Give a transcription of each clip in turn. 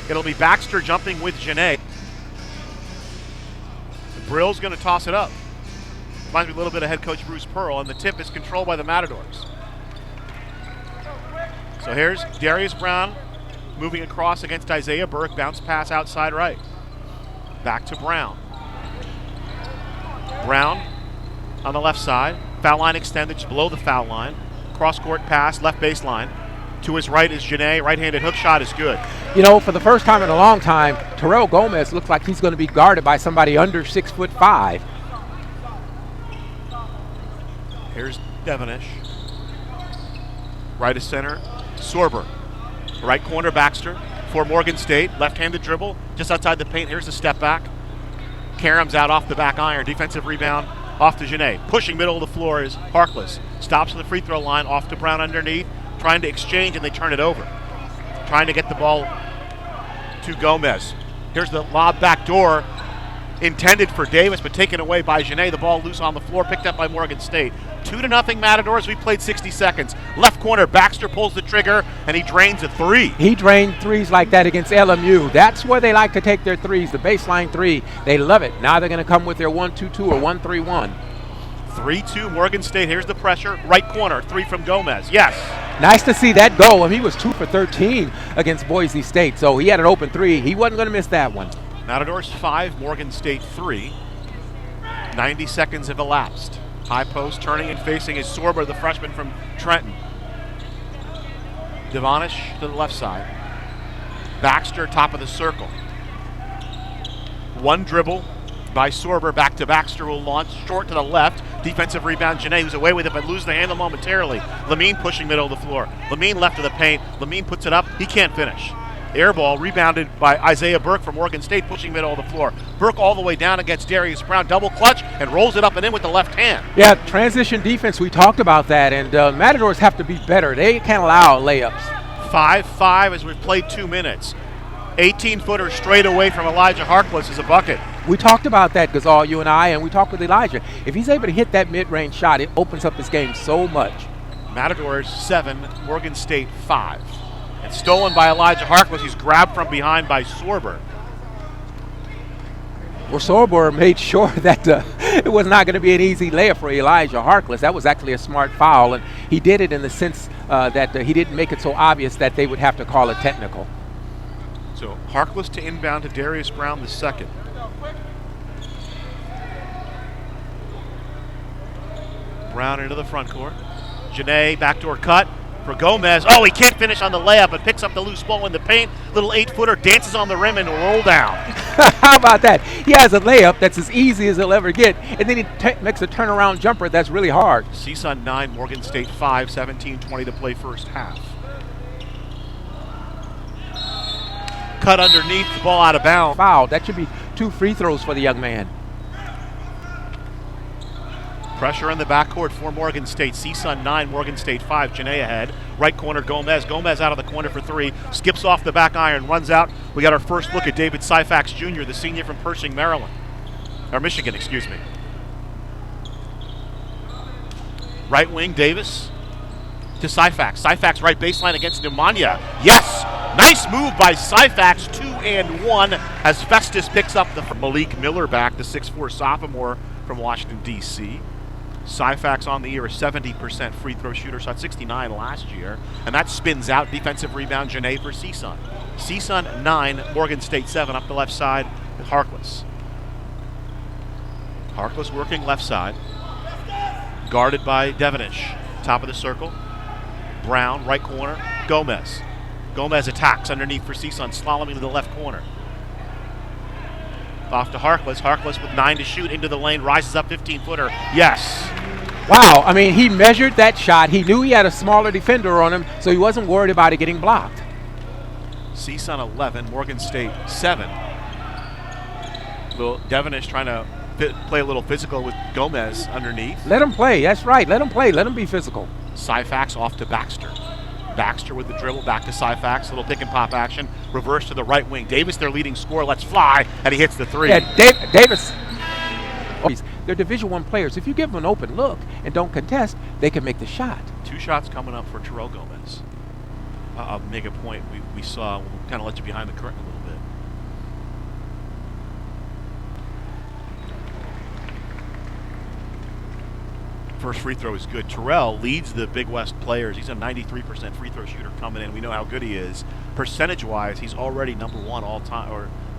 It'll be Baxter jumping with Janae. Brill's going to toss it up. Reminds me a little bit of head coach Bruce Pearl, and the tip is controlled by the Matadors. So here's Darius Brown moving across against Isaiah Burke. Bounce pass outside right. Back to Brown. Brown on the left side. Foul line extended just below the foul line. Cross-court pass, left baseline. To his right is Janae. Right-handed hook shot is good. You know, for the first time in a long time, Terrell Gomez looks like he's going to be guarded by somebody under 6'5". Here's Devonish. Right of center, Sorber. Right corner, Baxter. For Morgan State, left-handed dribble, just outside the paint. Here's the step back. Karam's out off the back iron. Defensive rebound off to Janae. Pushing middle of the floor is Harkless. Stops at the free throw line, off to Brown underneath. Trying to exchange, and they turn it over. Trying to get the ball to Gomez. Here's the lob back door, intended for Davis, but taken away by Janae. The ball loose on the floor, picked up by Morgan State. 2-0 Matadors. We played 60 seconds. Left corner, Baxter pulls the trigger, and he drains a three. He drained threes like that against LMU. That's where they like to take their threes, the baseline three. They love it. Now they're going to come with their 1-2-2 or 1-3-1. 3-2 Morgan State. Here's the pressure. Right corner, three from Gomez. Yes. Nice to see that go. I mean, he was 2 for 13 against Boise State, so he had an open three. He wasn't going to miss that one. Matadors 5, Morgan State 3. 90 seconds have elapsed. High post, turning and facing is Sorber, the freshman from Trenton. Devonish to the left side. Baxter, top of the circle. One dribble by Sorber, back to Baxter, will launch short to the left. Defensive rebound, Janae, who's away with it, but loses the handle momentarily. Lamine pushing middle of the floor. Lamine left of the paint. Lamine puts it up. He can't finish. Air ball rebounded by Isaiah Burke from Morgan State, pushing middle of the floor. Burke all the way down against Darius Brown, double clutch, and rolls it up and in with the left hand. Yeah, transition defense, we talked about that, and Matadors have to be better. They can't allow layups. 5-5 as we've played 2 minutes. 18-footer straight away from Elijah Harkless is a bucket. We talked about that, Gazal, you and I, and we talked with Elijah. If he's able to hit that mid-range shot, it opens up his game so much. Matadors 7, Morgan State 5. And stolen by Elijah Harkless. He's grabbed from behind by Sorber. Well, Sorber made sure that it was not going to be an easy layup for Elijah Harkless. That was actually a smart foul, and he did it in the sense that he didn't make it so obvious that they would have to call it technical. So Harkless to inbound to Darius Brown the second. Brown into the front court. Janae, backdoor cut for Gomez. Oh, he can't finish on the layup, but picks up the loose ball in the paint. Little 8-footer, dances on the rim and roll down. How about that? He has a layup that's as easy as he'll ever get, and then he makes a turnaround jumper that's really hard. CSUN 9, Morgan State 5, 17-20 to play first half. Cut underneath, the ball out of bounds. Foul. That should be 2 free throws for the young man. Pressure in the backcourt for Morgan State. CSUN 9, Morgan State 5. Janae ahead. Right corner, Gomez. Gomez out of the corner for 3. Skips off the back iron, runs out. We got our first look at David Syfax Jr., the senior from Pershing, Maryland. Or Michigan, excuse me. Right wing, Davis to Syfax. Syfax right baseline against Nemanja. Yes! Nice move by Syfax. 2-1 as Festus picks up the Malik Miller back, the 6'4 sophomore from Washington, D.C. Syfax on the year, a 70% free throw shooter, shot 69 last year. And that spins out. Defensive rebound, Janae for CSUN. CSUN 9, Morgan State 7, up the left side with Harkless. Harkless working left side. Guarded by Devonish. Top of the circle. Brown, right corner. Gomez. Gomez attacks underneath for CSUN, slaloming to the left corner. Off to Harkless. Harkless with 9 to shoot into the lane, rises up 15-footer. Yes. Wow, I mean, he measured that shot. He knew he had a smaller defender on him, so he wasn't worried about it getting blocked. CSUN 11, Morgan State 7. Devonish trying to play a little physical with Gomez underneath. Let him play. That's right. Let him play. Let him be physical. Syfax off to Baxter. Baxter with the dribble, back to Syfax. Little pick and pop action. Reverse to the right wing. Davis, their leading scorer, lets fly, and he hits the 3. Yeah, Davis. They're Division I players. If you give them an open look and don't contest, they can make the shot. 2 shots coming up for Terrell Gomez. I'll make a point we saw. We'll kind of let you behind the curtain a little bit. First free throw is good. Terrell leads the Big West players. He's a 93% free throw shooter coming in. We know how good he is. Percentage-wise, he's already #1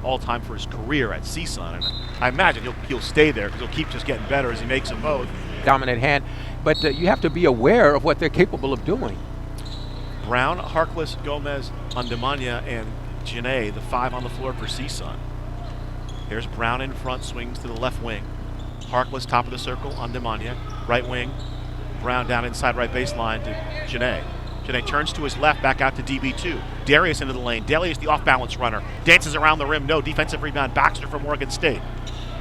all-time for his career at CSUN. And I imagine he'll stay there because he'll keep just getting better as he makes them both. Dominant hand, but you have to be aware of what they're capable of doing. Brown, Harkless, Gomez, Andemania, and Janae, the 5 on the floor for CSUN. Here's Brown in front, swings to the left wing. Harkless, top of the circle, Andemania. Right wing, Brown down inside right baseline to Janae. Janae turns to his left, back out to DB2. Darius into the lane. Darius, the off-balance runner. Dances around the rim, no defensive rebound. Baxter from Morgan State.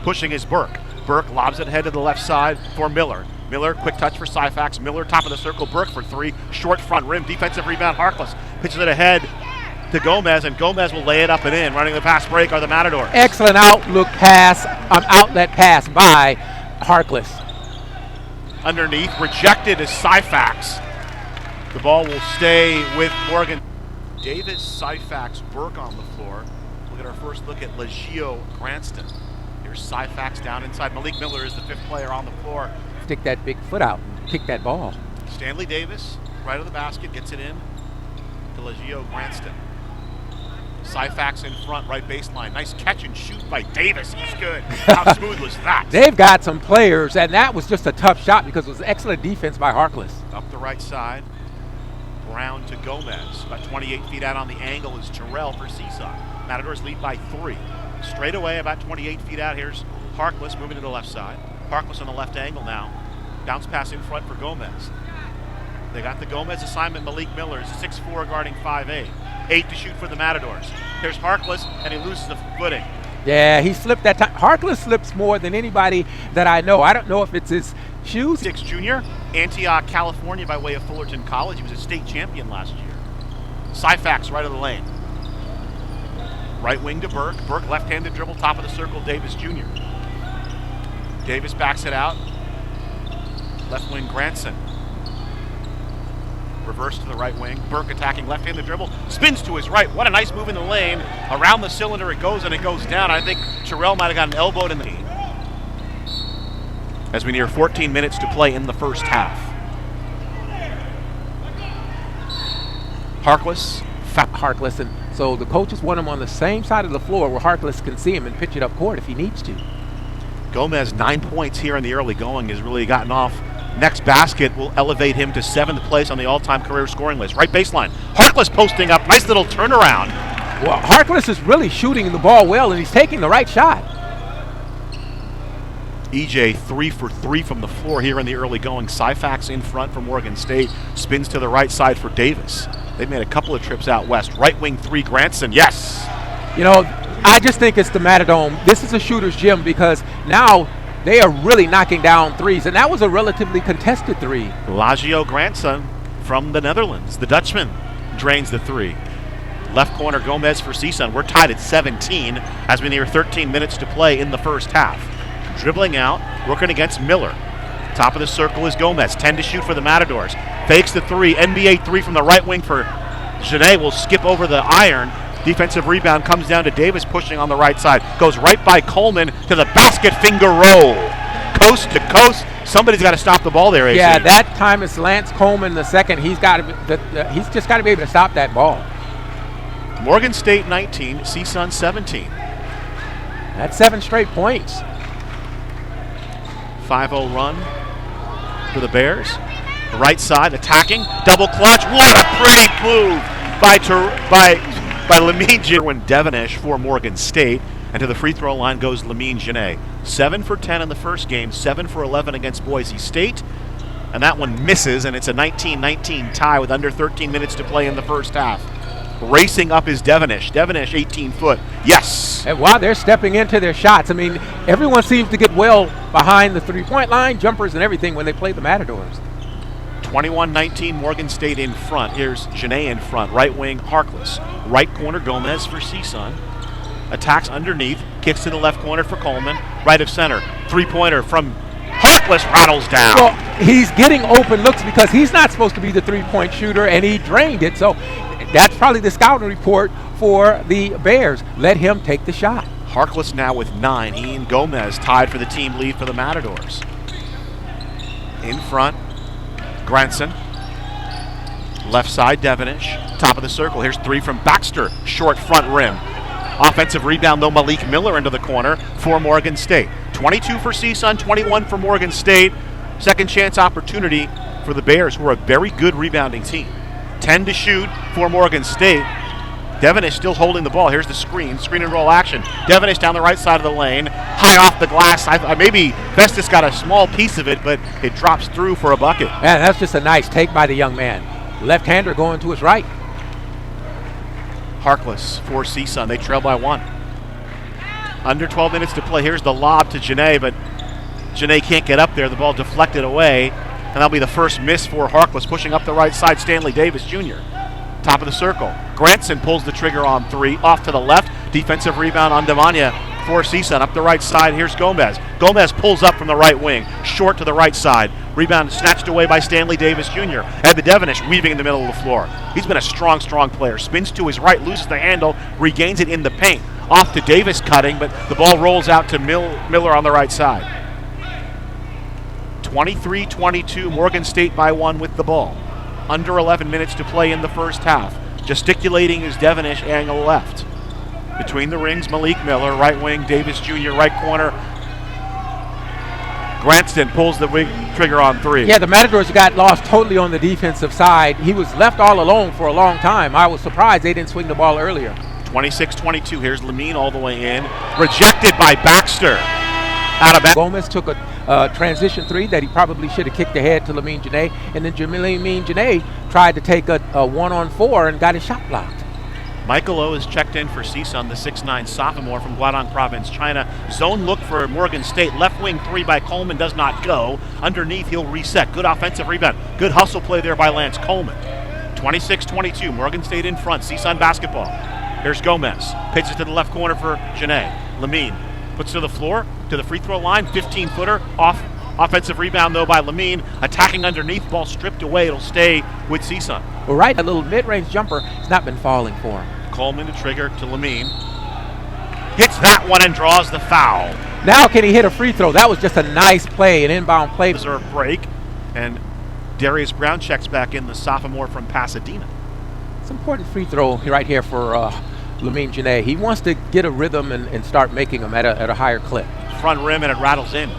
Pushing is Burke. Burke lobs it ahead to the left side for Miller. Miller, quick touch for Syfax. Miller, top of the circle. Burke for 3. Short front rim, defensive rebound. Harkless pitches it ahead to Gomez, and Gomez will lay it up and in. Running the pass break are the Matadors. Excellent outlet pass by Harkless. Underneath, rejected is Syfax. The ball will stay with Morgan. David Syfax, Burke on the floor. We'll get our first look at Legio Cranston. Here's Syfax down inside. Malik Miller is the 5th player on the floor. Stick that big foot out and kick that ball. Stanley Davis, right of the basket, gets it in to Legio Cranston. Syfax in front, right baseline. Nice catch and shoot by Davis. He's good. How smooth was that? They've got some players, and that was just a tough shot because it was excellent defense by Harkless. Up the right side. Brown to Gomez. About 28 feet out on the angle is Terrell for CSUN. Matadors lead by 3. Straight away, about 28 feet out, here's Harkless moving to the left side. Harkless on the left angle now. Bounce pass in front for Gomez. They got the Gomez assignment. Malik Miller is 6'4", guarding 5'8". 8 to shoot for the Matadors. Here's Harkless, and he loses the footing. Yeah, he slipped that time. Harkless slips more than anybody that I know. I don't know if it's his shoes. 6 junior, Antioch, California by way of Fullerton College. He was a state champion last year. Syfax right of the lane. Right wing to Burke. Burke left-handed dribble, top of the circle, Davis Jr. Davis backs it out. Left wing, Granson. Reverse to the right wing. Burke attacking left-handed dribble. Spins to his right. What a nice move in the lane. Around the cylinder it goes, and it goes down. I think Terrell might have gotten elbowed in the knee. As we near 14 minutes to play in the first half. Harkless. Harkless, and so the coaches want him on the same side of the floor where Harkless can see him and pitch it up court if he needs to. Gomez, 9 points here in the early going, has really gotten off. Next basket will elevate him to 7th place on the all-time career scoring list. Right baseline. Harkless posting up. Nice little turnaround. Well, Harkless is really shooting the ball well, and he's taking the right shot. EJ 3 for 3 from the floor here in the early going. Syfax in front for Morgan State. Spins to the right side for Davis. They've made a couple of trips out west. Right wing 3, Granson. Yes. You know, I just think it's the Matadome. This is a shooter's gym because now they are really knocking down threes, and that was a relatively contested 3. Legio Grandson from the Netherlands. The Dutchman drains the 3. Left corner, Gomez for CSUN. We're tied at 17 as we near 13 minutes to play in the first half. Dribbling out, working against Miller. Top of the circle is Gomez. 10 to shoot for the Matadors. Fakes the 3. NBA 3 from the right wing for Janae. Will skip over the iron. Defensive rebound comes down to Davis pushing on the right side. Goes right by Coleman to the basket, finger roll. Coast to coast. Somebody's got to stop the ball there, AC. Yeah, that time it's Lance Coleman the second. He's just got to be able to stop that ball. Morgan State 19, CSUN 17. That's 7 straight points. 5-0 run for the Bears. The right side attacking, double clutch. What a pretty move by Lamine Jerwin Devonish for Morgan State. And to the free throw line goes Lamine Janae. 7 for 10 in the first game, 7 for 11 against Boise State. And that one misses, and it's a 19-19 tie with under 13 minutes to play in the first half. Racing up is Devonish. Devonish, 18 foot. Yes. And wow, they're stepping into their shots. I mean, everyone seems to get well behind the three-point line, jumpers and everything when they play the Matadors. 21-19, Morgan State in front. Here's Janae in front. Right wing, Harkless. Right corner, Gomez for CSUN. Attacks underneath. Kicks to the left corner for Coleman. Right of center. Three-pointer from Harkless rattles down. Well, he's getting open looks because he's not supposed to be the three-point shooter, and he drained it. So that's probably the scouting report for the Bears. Let him take the shot. Harkless now with 9. He and Gomez tied for the team lead for the Matadors. In front, Granson. Left side, Devenish. Top of the circle. Here's three from Baxter. Short front rim. Offensive rebound, though, Malik Miller into the corner for Morgan State. 22 for CSUN, 21 for Morgan State. Second chance opportunity for the Bears, who are a very good rebounding team. 10 to shoot for Morgan State. Devenish still holding the ball. Here's the screen and roll action. Devenish down the right side of the lane, high off the glass. Maybe Festus got a small piece of it, but it drops through for a bucket. Yeah, that's just a nice take by the young man. Left-hander going to his right. Harkless for CSUN. They trail by 1. Under 12 minutes to play. Here's the lob to Janae, but Janae can't get up there. The ball deflected away, and that'll be the first miss for Harkless. Pushing up the right side, Stanley Davis Jr. Top of the circle. Granson pulls the trigger on 3. Off to the left. Defensive rebound on Devanya for CSUN. Up the right side, here's Gomez. Gomez pulls up from the right wing. Short to the right side. Rebound snatched away by Stanley Davis Jr. And the Devenish weaving in the middle of the floor. He's been a strong player. Spins to his right, loses the handle, regains it in the paint. Off to Davis cutting, but the ball rolls out to Miller on the right side. 23-22, Morgan State by 1 with the ball. Under 11 minutes to play in the first half. Gesticulating is Devenish angle left. Between the rings, Malik Miller, right wing, Davis Jr., right corner. Granston pulls the trigger on 3. Yeah, the Matadors got lost totally on the defensive side. He was left all alone for a long time. I was surprised they didn't swing the ball earlier. 26-22, here's Lamine all the way in. Rejected by Baxter. Gomez took a transition 3 that he probably should have kicked ahead to Lamine Janae, and then Lamine Janae tried to take a 1-on-4 and got his shot blocked. Michael O is checked in for CSUN, the 6'9 sophomore from Guangdong Province, China. Zone look for Morgan State. Left wing 3 by Coleman does not go. Underneath, he'll reset. Good offensive rebound. Good hustle play there by Lance Coleman. 26-22, Morgan State in front. CSUN basketball. Here's Gomez. Pitches to the left corner for Janae. Lamine puts to the floor, to the free throw line. 15-footer off. Offensive rebound, though, by Lamine. Attacking underneath, ball stripped away. It'll stay with CSUN. Well, right, that little mid-range jumper has not been falling for him. Coleman to trigger to Lamine. Hits that one and draws the foul. Now can he hit a free throw? That was just a nice play, an inbound play. Reserve break, and Darius Brown checks back in, the sophomore from Pasadena. It's an important free throw right here for Lamine Janae. He wants to get a rhythm and start making them at a higher clip. Front rim, and it rattles in.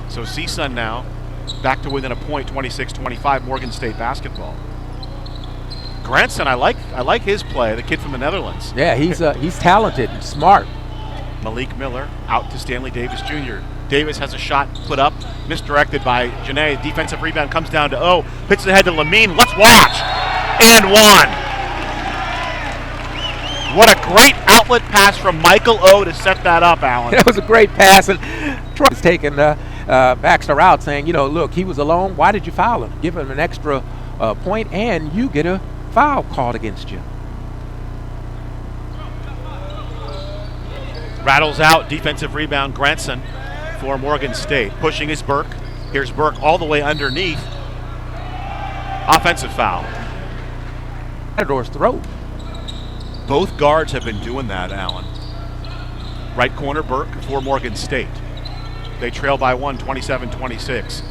So CSUN now back to within a point, 26-25, Morgan State basketball. Granson, I like his play, the kid from the Netherlands. Yeah, he's talented and smart. Malik Miller out to Stanley Davis Jr. Davis has a shot put up, misdirected by Janae. Defensive rebound comes down to O. Pitches ahead to Lamine. Let's watch. And 1. What a great outlet pass from Michael O to set that up, Alan. That was a great pass. And Troy's taking Baxter out saying, look, he was alone. Why did you foul him? Give him an extra point and you get a foul called against you. Rattles out, defensive rebound, Granson for Morgan State. Pushing is Burke. Here's Burke all the way underneath. Offensive foul. Matador's throat. Both guards have been doing that, Alan. Right corner, Burke for Morgan State. They trail by 1, 27-26.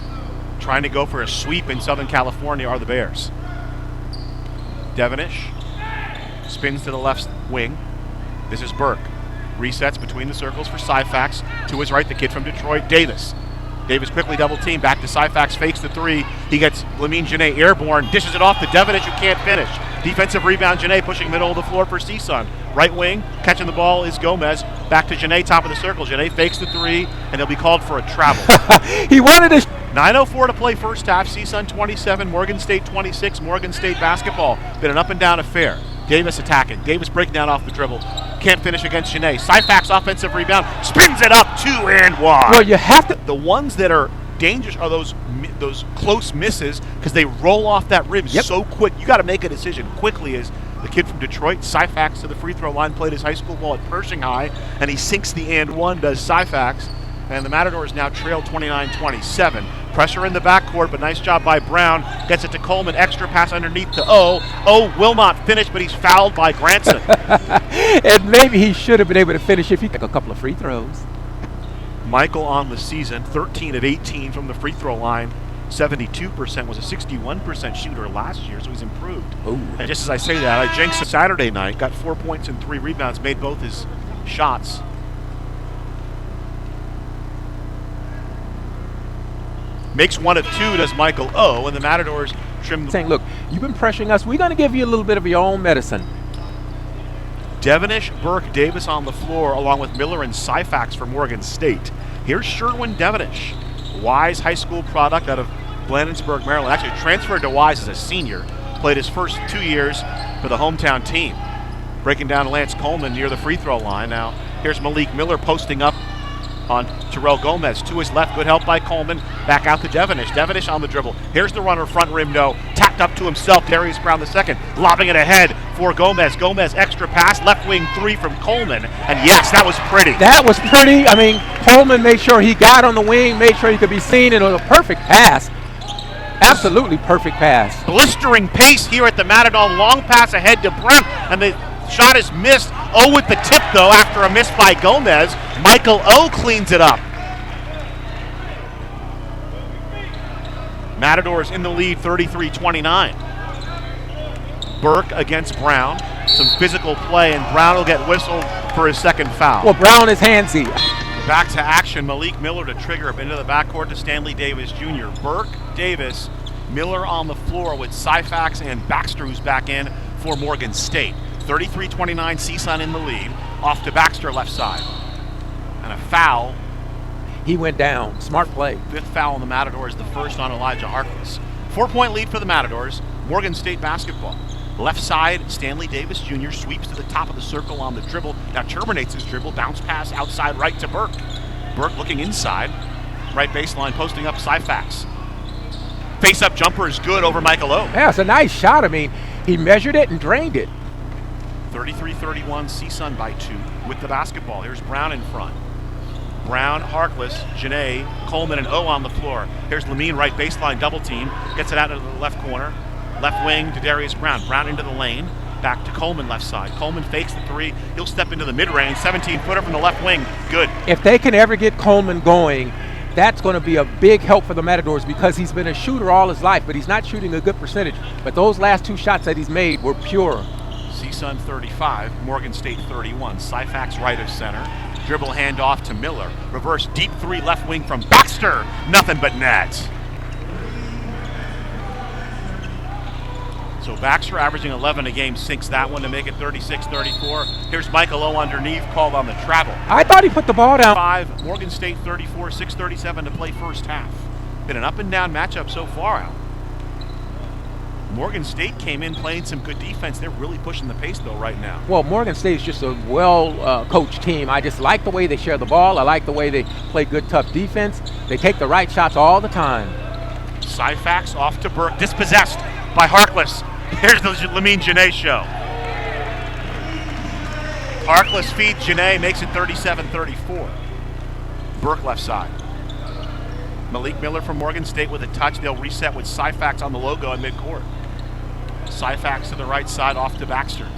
Trying to go for a sweep in Southern California are the Bears. Devenish spins to the left wing. This is Burke. Resets between the circles for Syfax. To his right, the kid from Detroit, Davis. Davis quickly double team. Back to Syfax, fakes the 3. He gets Lamine Janae airborne, dishes it off to Devenish, who can't finish. Defensive rebound, Janae pushing middle of the floor for CSUN. Right wing, catching the ball is Gomez. Back to Janae, top of the circle. Janae fakes the 3, and he'll be called for a travel. He wanted to. 9:04 to play first half. CSUN 27, Morgan State 26. Morgan State basketball. Been an up and down affair. Davis attacking. Davis breaking down off the dribble. Can't finish against Janae. Syfax offensive rebound. Spins it up 2 and 1. Well, you have to. The ones that are dangerous are those close misses because they roll off that rim so quick. You got to make a decision quickly. As the kid from Detroit, Syfax to the free throw line, played his high school ball at Pershing High, and he sinks the and 1, does Syfax. And the Matadors now trail 29-27. Pressure in the backcourt, but nice job by Brown. Gets it to Coleman. Extra pass underneath to O. O will not finish, but he's fouled by Granson. And maybe he should have been able to finish if he took a couple of free throws. Michael on the season, 13 of 18 from the free throw line. 72%, was a 61% shooter last year, so he's improved. Ooh. And just as I say that, I jinxed Saturday night, got 4 points and 3 rebounds, made both his shots. Makes 1 of 2, does Michael O, and the Matadors trim. Saying, look, you've been pressuring us. We're going to give you a little bit of your own medicine. Devenish, Burke, Davis on the floor, along with Miller and Syfax for Morgan State. Here's Sherwin Devenish, Wise high school product out of Blandonsburg, Maryland. Actually transferred to Wise as a senior. Played his first 2 years for the hometown team. Breaking down Lance Coleman near the free throw line. Now here's Malik Miller posting up on Terrell Gomez. To his left, good help by Coleman. Back out to Devenish. Devenish on the dribble. Here's the runner, front rim, no. Tapped up to himself, Darius Brown II. Lobbing it ahead for Gomez. Gomez, extra pass, left wing 3 from Coleman. And yes, that was pretty. That was pretty. I mean, Coleman made sure he got on the wing, made sure he could be seen, and it was a perfect pass. Absolutely perfect pass. Blistering pace here at the Matador. Long pass ahead to Brown, and the shot is missed. O with the tip, though, after a miss by Gomez. Michael O cleans it up. Matadors in the lead, 33-29. Burke against Brown. Some physical play, and Brown will get whistled for his second foul. Well, Brown is handsy. Back to action. Malik Miller to trigger up into the backcourt to Stanley Davis Jr. Burke, Davis, Miller on the floor with Syfax and Baxter, who's back in for Morgan State. 33-29, CSUN in the lead. Off to Baxter, left side. And a foul. He went down. Smart play. 5th foul on the Matadors, the first on Elijah Harkless. 4-point lead for the Matadors. Morgan State basketball. Left side, Stanley Davis Jr. sweeps to the top of the circle on the dribble. Now terminates his dribble. Bounce pass outside right to Burke. Burke looking inside. Right baseline, posting up Syfax. Face-up jumper is good over Michael O. Yeah, it's a nice shot. I mean, he measured it and drained it. 33-31, CSUN by 2 with the basketball. Here's Brown in front. Brown, Harkless, Janae, Coleman, and O on the floor. Here's Lamine, right baseline, double team. Gets it out into the left corner. Left wing to Darius Brown. Brown into the lane. Back to Coleman, left side. Coleman fakes the 3. He'll step into the mid-range. 17-footer from the left wing. Good. If they can ever get Coleman going, that's going to be a big help for the Matadors, because he's been a shooter all his life, but he's not shooting a good percentage. But those last 2 shots that he's made were pure. CSUN 35, Morgan State 31. Syfax right of center. Dribble handoff to Miller. Reverse deep 3 left wing from Baxter. Nothing but net. So Baxter averaging 11 a game sinks that one to make it 36-34. Here's Michael O underneath, called on the travel. I thought he put the ball down. 5, Morgan State 34, 6:37 to play first half. Been an up and down matchup so far out. Morgan State came in playing some good defense. They're really pushing the pace, though, right now. Well, Morgan State is just a well-coached team. I just like the way they share the ball. I like the way they play good, tough defense. They take the right shots all the time. Syfax off to Burke, dispossessed by Harkless. Here's the Lamine Janae show. Harkless feeds Janae, makes it 37-34. Burke left side. Malik Miller from Morgan State with a touch. They'll reset with Syfax on the logo in midcourt. Syfax to the right side, off to Baxter.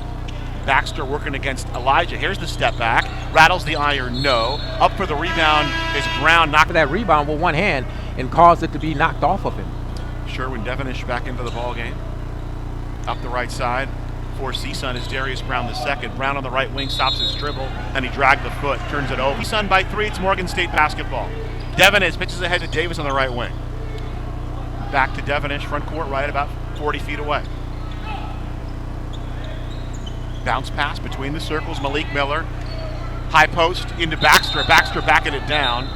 Baxter working against Elijah. Here's the step back. Rattles the iron, no. Up for the rebound is Brown. Knocked that rebound with one hand and caused it to be knocked off of him. Sherwin Devenish back into the ball game. Up the right side for CSUN is Darius Brown II. Brown on the right wing stops his dribble, and he dragged the foot, turns it over. CSUN by 3, it's Morgan State basketball. Devenish pitches ahead to Davis on the right wing. Back to Devenish, front court right about 40 feet away. Bounce pass between the circles, Malik Miller. High post into Baxter. Baxter backing it down.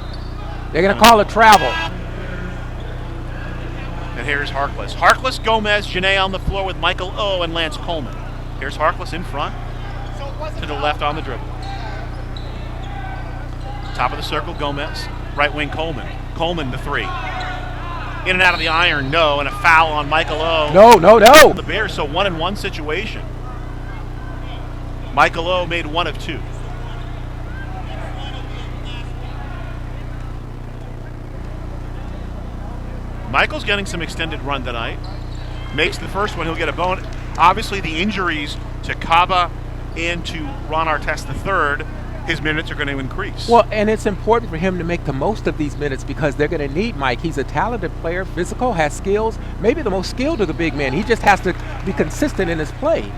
They're going to call it travel. And here's Harkless. Harkless, Gomez, Janae on the floor with Michael O and Lance Coleman. Here's Harkless in front. To the left on the dribble. Top of the circle, Gomez. Right wing, Coleman. Coleman the 3. In and out of the iron, no. And a foul on Michael O. No. The Bears, so 1-and-1 situation. Michael O made 1 of 2. Michael's getting some extended run tonight. Makes the first one, he'll get a bonus. Obviously the injuries to Kaba and to Ron Artest III his minutes are going to increase. Well, and it's important for him to make the most of these minutes because they're going to need Mike. He's a talented player, physical, has skills, maybe the most skilled of the big men. He just has to be consistent in his play.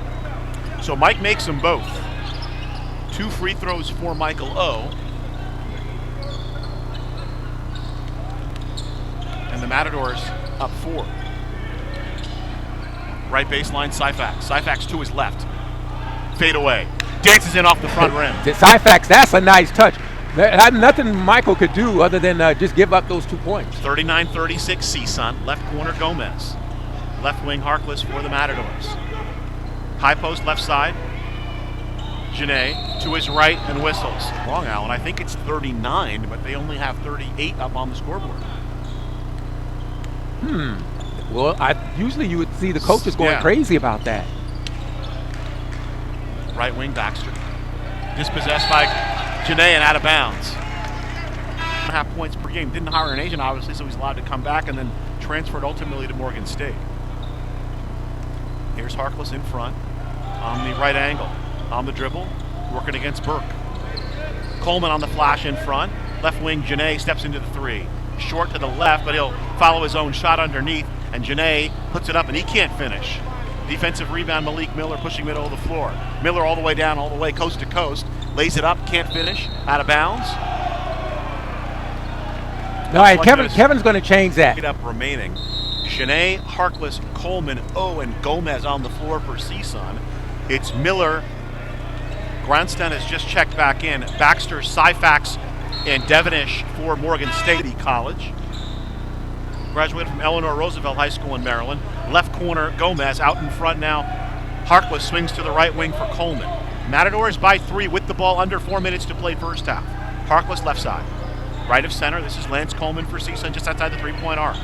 So Mike makes them both. 2 free throws for Michael O. And the Matadors up 4. Right baseline, Syfax. Syfax to his left. Fade away. Dances in off the front rim. Syfax, that's a nice touch. Nothing Michael could do other than just give up those 2 points. 39-36 CSUN. Left corner Gomez. Left wing Harkless for the Matadors. High post left side. Janae to his right and whistles. Wrong, Alan. I think it's 39, but they only have 38 up on the scoreboard. Well, usually you would see the coaches going crazy about that. Right wing Baxter. Dispossessed by Janae and out of bounds. 1.5 points per game. Didn't hire an agent, obviously, so he's allowed to come back and then transferred ultimately to Morgan State. Here's Harkless in front on the right angle. On the dribble, working against Burke. Coleman on the flash in front. Left wing Janae steps into the 3. Short to the left, but he'll follow his own shot underneath, and Janae puts it up, and he can't finish. Defensive rebound, Malik Miller pushing middle of the floor. Miller all the way down, all the way coast to coast. Lays it up, can't finish, out of bounds. All right, Kevin's going to change that. Up remaining. Janae, Harkless, Coleman, O, and Gomez on the floor for CSUN. It's Miller. Grandstein has just checked back in. Baxter, Syfax, and Devonish for Morgan State College. Graduated from Eleanor Roosevelt High School in Maryland. Left corner, Gomez out in front now. Harkless swings to the right wing for Coleman. Matadors by 3 with the ball under 4 minutes to play first half. Harkless left side. Right of center, this is Lance Coleman for CSUN just outside the 3-point arc.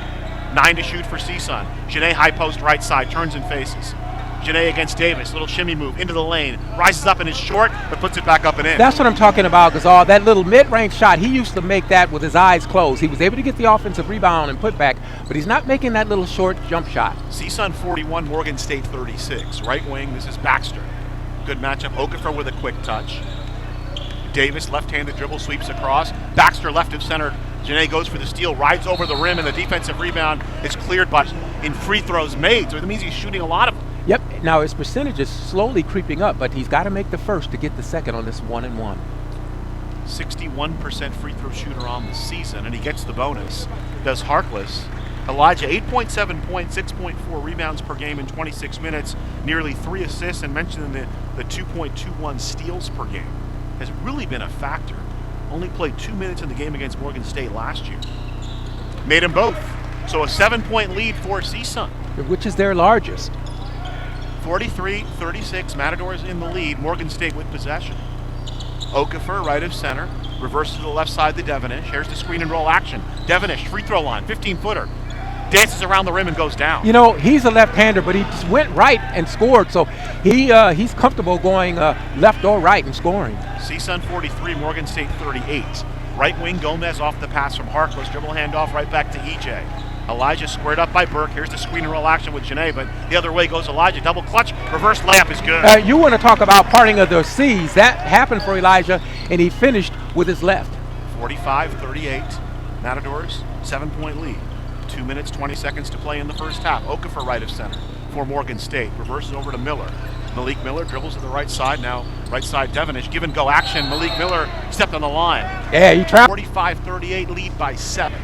9 to shoot for CSUN. Janae high post right side, turns and faces. Janae against Davis, little shimmy move into the lane, rises up and is short, but puts it back up and in. That's what I'm talking about, Gasol. That little mid-range shot, he used to make that with his eyes closed. He was able to get the offensive rebound and put back, but he's not making that little short jump shot. CSUN 41, Morgan State 36. Right wing, this is Baxter. Good matchup. Okafor with a quick touch. Davis, left-handed dribble, sweeps across. Baxter, left of center. Janae goes for the steal, rides over the rim, and the defensive rebound is cleared, but in free throws made, so that means he's shooting a lot of them. Yep. Now his percentage is slowly creeping up, but he's got to make the first to get the second on this 1-and-1. 61% free throw shooter on the season, and he gets the bonus. Does Harkless. Elijah, 8.7 points, 6.4 rebounds per game in 26 minutes, nearly 3 assists, and mentioned in the 2.21 steals per game. Has really been a factor. Only played 2 minutes in the game against Morgan State last year. Made them both. So a 7-point lead for CSUN. Which is their largest. 43-36, Matadors in the lead, Morgan State with possession. Okafor, right of center, reverses to the left side to Devonish. Here's the screen and roll action. Devonish, free throw line, 15-footer. Dances around the rim and goes down. You know, he's a left-hander, but he just went right and scored, so he's comfortable going left or right and scoring. CSUN 43, Morgan State 38. Right wing, Gomez off the pass from Harkless. Dribble handoff right back to EJ. Elijah squared up by Burke. Here's the screen and roll action with Janae, but the other way goes Elijah. Double clutch, reverse layup is good. You want to talk about parting of the seas. That happened for Elijah, and he finished with his left. 45-38. Matadors, 7-point lead. 2 minutes, 20 seconds to play in the first half. Okafor right of center for Morgan State. Reverses over to Miller. Malik Miller dribbles to the right side. Now right side Devonish. Give and go action. Malik Miller stepped on the line. Yeah, he trapped. 45-38 lead by 7.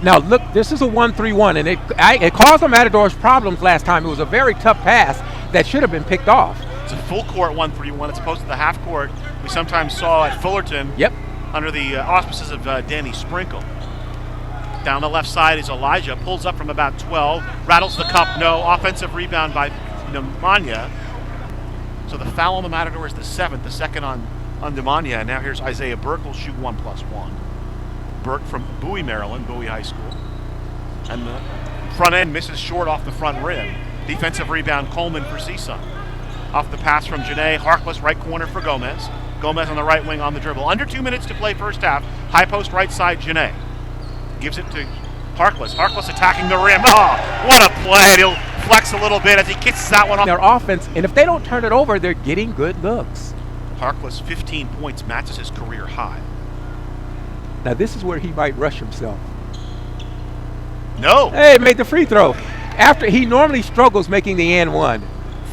Now look, this is a 1-3-1, and it caused the Matadors problems last time. It was a very tough pass that should have been picked off. It's a full court 1-3-1 as opposed to the half court we sometimes saw at Fullerton. Yep. Under the auspices of Danny Sprinkle. Down the left side is Elijah, pulls up from about 12, rattles the cup, no. Offensive rebound by Nemanja. So the foul on the Matador is the 7th, the second on Nemanja. And now here's Isaiah Burke, will shoot 1+1. Burke from Bowie, Maryland, Bowie High School. And the front end misses short off the front rim. Defensive rebound, Coleman for CSUN. Off the pass from Janae, Harkless, right corner for Gomez. Gomez on the right wing on the dribble. Under 2 minutes to play first half. High post right side, Janae. Gives it to Harkless. Harkless attacking the rim. Oh, what a play. He'll flex a little bit as he kisses that one off. Their offense, and if they don't turn it over, they're getting good looks. Harkless, 15 points, matches his career high. Now this is where he might rush himself. No. Hey, made the free throw. After he normally struggles making the and one.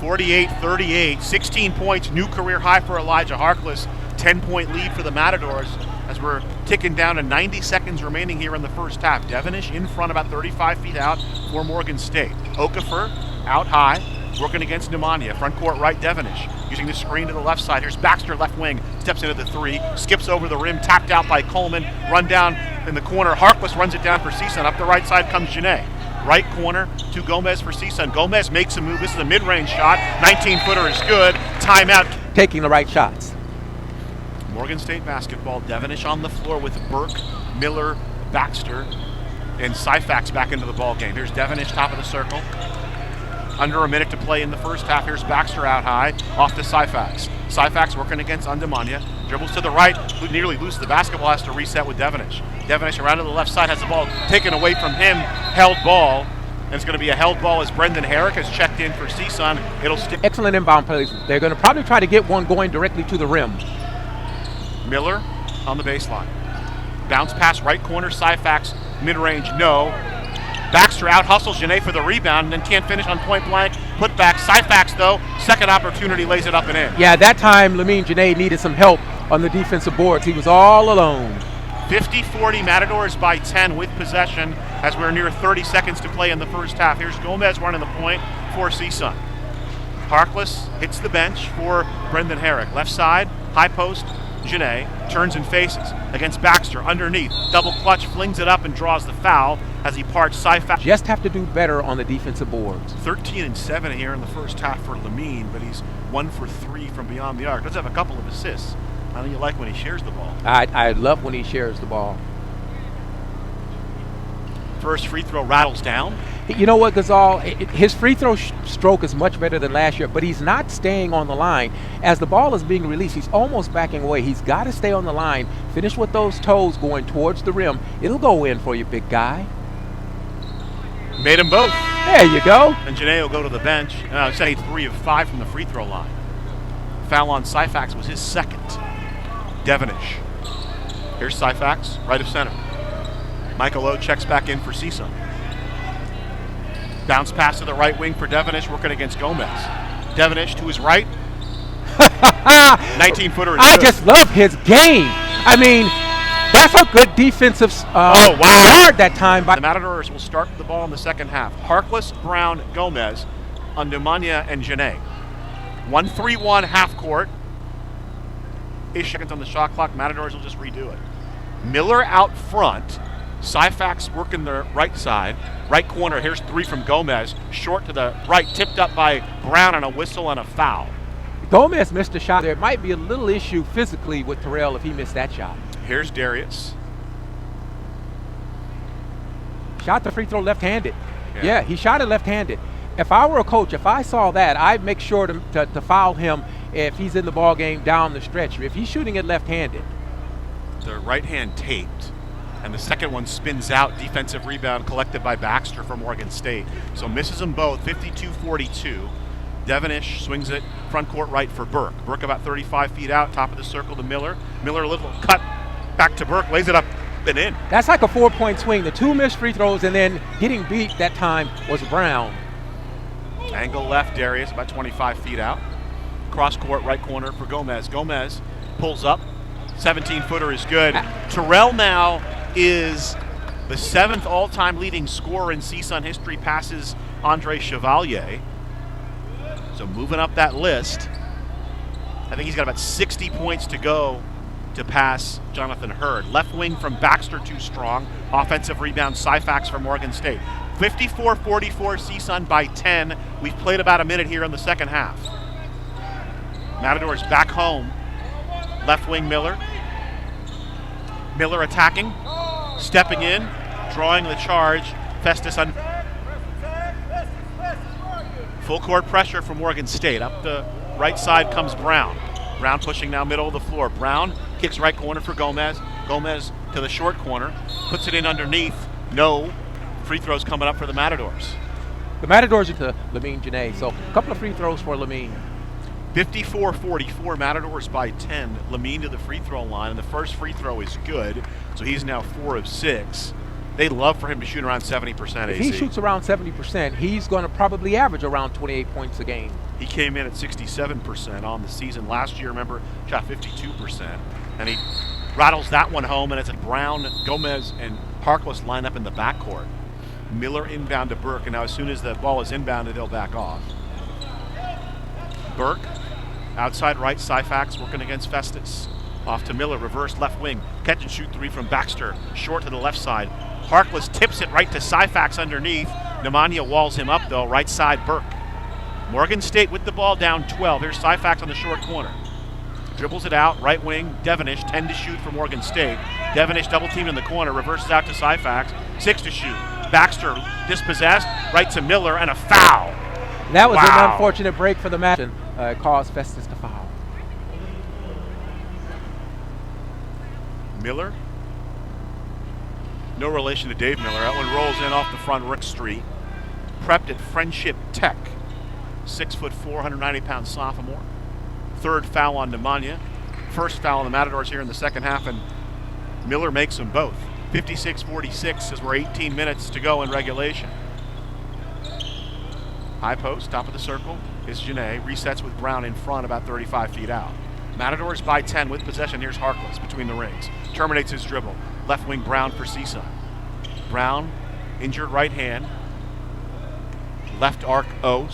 48-38, 16 points, new career high for Elijah Harkless. 10-point lead for the Matadors as we're ticking down to 90 seconds remaining here in the first half. Devenish in front about 35 feet out for Morgan State. Okafor out high, working against Nemanja. Front court right, Devenish using the screen to the left side. Here's Baxter, left wing, steps into the three, skips over the rim, tapped out by Coleman, run down in the corner. Harkless runs it down for Season. Up the right side comes Janae. Right corner to Gomez for Season. Gomez makes a move. This is a mid-range shot. 19-footer is good. Timeout. Taking the right shots. Morgan State basketball. Devenish on the floor with Burke, Miller, Baxter, and Syfax back into the ball game. Here's Devenish, top of the circle. Under a minute to play in the first half. Here's Baxter out high, off to Syfax. Syfax working against Undemanya. Dribbles to the right, nearly loses the basketball, has to reset with Devenish. Devenish around to the left side, has the ball taken away from him. Held ball, and it's going to be a held ball as Brendan Herrick has checked in for CSUN. It'll stick. Excellent inbound plays. They're going to probably try to get one going directly to the rim. Miller on the baseline. Bounce pass right corner, Syfax, mid-range, no. Baxter out hustles Janae for the rebound and then can't finish on point blank. Put back. Syfax, though, second opportunity, lays it up and in. Yeah, that time Lamine Janae needed some help on the defensive boards. He was all alone. 50-40 Matadors by 10 with possession as we're near 30 seconds to play in the first half. Here's Gomez running the point for CSUN. Harkless hits the bench for Brendan Herrick. Left side, high post, Janae turns and faces against Baxter underneath. Double clutch, flings it up and draws the foul as he parts Syfax. Just have to do better on the defensive boards. 13-7 here in the first half for Lamine, but he's 1 for 3 from beyond the arc. Does have a couple of assists. I know you like when he shares the ball. I love when he shares the ball. First free throw rattles down. You know what, Ghazal? His free throw stroke is much better than last year, but he's not staying on the line. As the ball is being released, he's almost backing away. He's got to stay on the line, finish with those toes going towards the rim. It'll go in for you, big guy. Made them both. There you go. And Janae will go to the bench. Say 3 of 5 from the free throw line. Foul on Syfax was his second. Devenish. Here's Syfax, right of center. Michael O checks back in for CSUN. Bounce pass to the right wing for Devenish, working against Gomez. Devenish to his right. 19-footer. I just love his game. I mean, that's a good defensive guard that time. The Matadors will start the ball in the second half. Harkless, Brown, Gomez, Undemanya, and Janae. 1-3-1 half court. 8 seconds on the shot clock. Matadors will just redo it. Miller out front. Syfax working the right side. Right corner, here's 3 from Gomez. Short to the right, tipped up by Brown on a whistle and a foul. Gomez missed a shot. There might be a little issue physically with Terrell if he missed that shot. Here's Darius. Shot the free throw left-handed. Yeah, he shot it left-handed. If I were a coach, if I saw that, I'd make sure to foul him if he's in the ball game down the stretch. If he's shooting it left-handed. The right hand taped. And the second one spins out. Defensive rebound collected by Baxter from Morgan State. So misses them both, 52-42. Devenish swings it front court right for Burke. Burke about 35 feet out, top of the circle to Miller. Miller a little cut back to Burke, lays it up and in. That's like a 4-point swing. The 2 missed free throws and then getting beat that time was Brown. Angle left, Darius about 25 feet out. Cross court right corner for Gomez. Gomez pulls up. 17-footer is good. Terrell now is the 7th all-time leading scorer in CSUN history, passes Andre Chevalier. So moving up that list. I think he's got about 60 points to go to pass Jonathan Hurd. Left wing from Baxter, too strong. Offensive rebound, Syfax from Morgan State. 54-44 CSUN by 10. We've played about a minute here in the second half. Matadors back home. Left wing Miller. Miller attacking. Stepping in, drawing the charge. Festus on full court pressure from Morgan State. Up the right side comes Brown. Brown pushing now middle of the floor. Brown kicks right corner for Gomez. Gomez to the short corner. Puts it in underneath. No. Free throws coming up for the Matadors. The Matadors are to Lamine Janae. So a couple of free throws for Lamine. 54-44, Matadors by 10. Lamine to the free throw line, and the first free throw is good, so he's now 4 of 6. They'd love for him to shoot around 70%. If he shoots around 70%, he's going to probably average around 28 points a game. He came in at 67% on the season. Last year, remember, shot 52%. And he rattles that one home, and it's a Brown, Gomez, and Harkless line up in the backcourt. Miller inbound to Burke, and now as soon as the ball is inbounded, they'll back off. Burke, outside right, Syfax working against Festus. Off to Miller, reverse left wing. Catch and shoot three from Baxter. Short to the left side. Harkless tips it right to Syfax underneath. Nemanja walls him up, though. Right side, Burke. Morgan State with the ball down 12. Here's Syfax on the short corner. Dribbles it out, right wing, Devenish, 10 to shoot for Morgan State. Devenish double team in the corner, reverses out to Syfax, 6 to shoot. Baxter dispossessed, right to Miller, and a foul. That was an unfortunate break for the match, and caused Festus to foul. Miller, no relation to Dave Miller. That one rolls in off the front Rick Street. Prepped at Friendship Tech. 6'4", 190-pound sophomore. Third foul on Nemanja. First foul on the Matadors here in the second half, and Miller makes them both. 56-46 as we're 18 minutes to go in regulation. High post, top of the circle is Janae. Resets with Brown in front, about 35 feet out. Matadors by 10 with possession. Here's Harkless between the rings. Terminates his dribble. Left wing Brown for Seaside. Brown, injured right hand. Left arc O.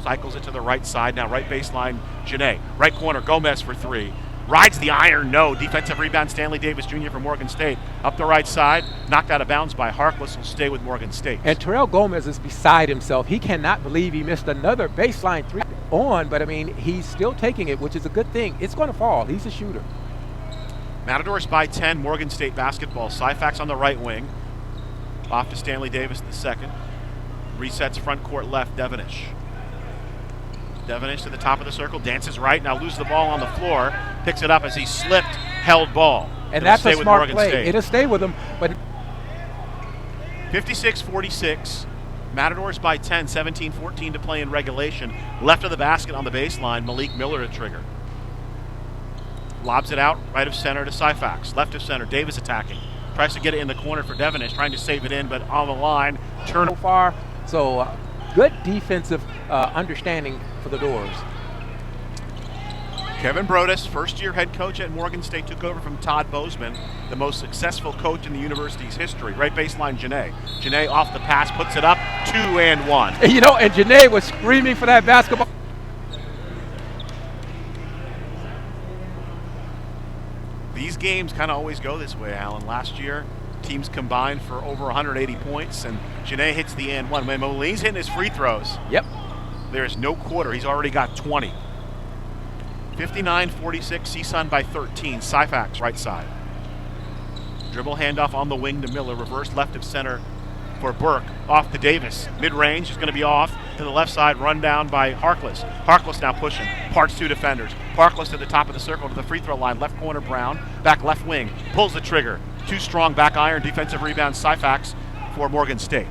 Cycles it to the right side. Now right baseline, Janae. Right corner, Gomez for 3. Rides the iron, no. Defensive rebound, Stanley Davis Jr. from Morgan State. Up the right side, knocked out of bounds by Harkless, will stay with Morgan State. And Terrell Gomez is beside himself. He cannot believe he missed another baseline 3 on, but I mean, he's still taking it, which is a good thing. It's going to fall. He's a shooter. Matadors by 10, Morgan State basketball. Syfax on the right wing. Off to Stanley Davis the second. Resets front court left, Devenish. Devenish to the top of the circle, dances right, now loses the ball on the floor, picks it up as he slipped, held ball. And that's a smart play. It'll stay with him, but 56-46, Matadors by 10, 17-14 to play in regulation. Left of the basket on the baseline, Malik Miller to trigger. Lobs it out, right of center to Syfax. Left of center, Davis attacking. Tries to get it in the corner for Devenish, trying to save it in, but on the line, turn. So far, so good defensive understanding for the Doors. Kevin Brodus, first-year head coach at Morgan State, took over from Todd Bozeman, the most successful coach in the university's history. Right baseline, Janae. Janae off the pass, puts it up, 2 and 1. You know, and Janae was screaming for that basketball. These games kind of always go this way, Alan. Last year, teams combined for over 180 points, and Janae hits the and one. When Moline's hitting his free throws, yep, there's no quarter. He's already got 20. 59-46, CSUN by 13. Syfax, right side. Dribble handoff on the wing to Miller. Reverse left of center for Burke. Off to Davis. Mid-range is going to be off to the left side. Run down by Harkless. Harkless now pushing. Parts 2 defenders. Harkless to the top of the circle to the free throw line. Left corner Brown. Back left wing. Pulls the trigger. Too strong back iron. Defensive rebound Syfax for Morgan State.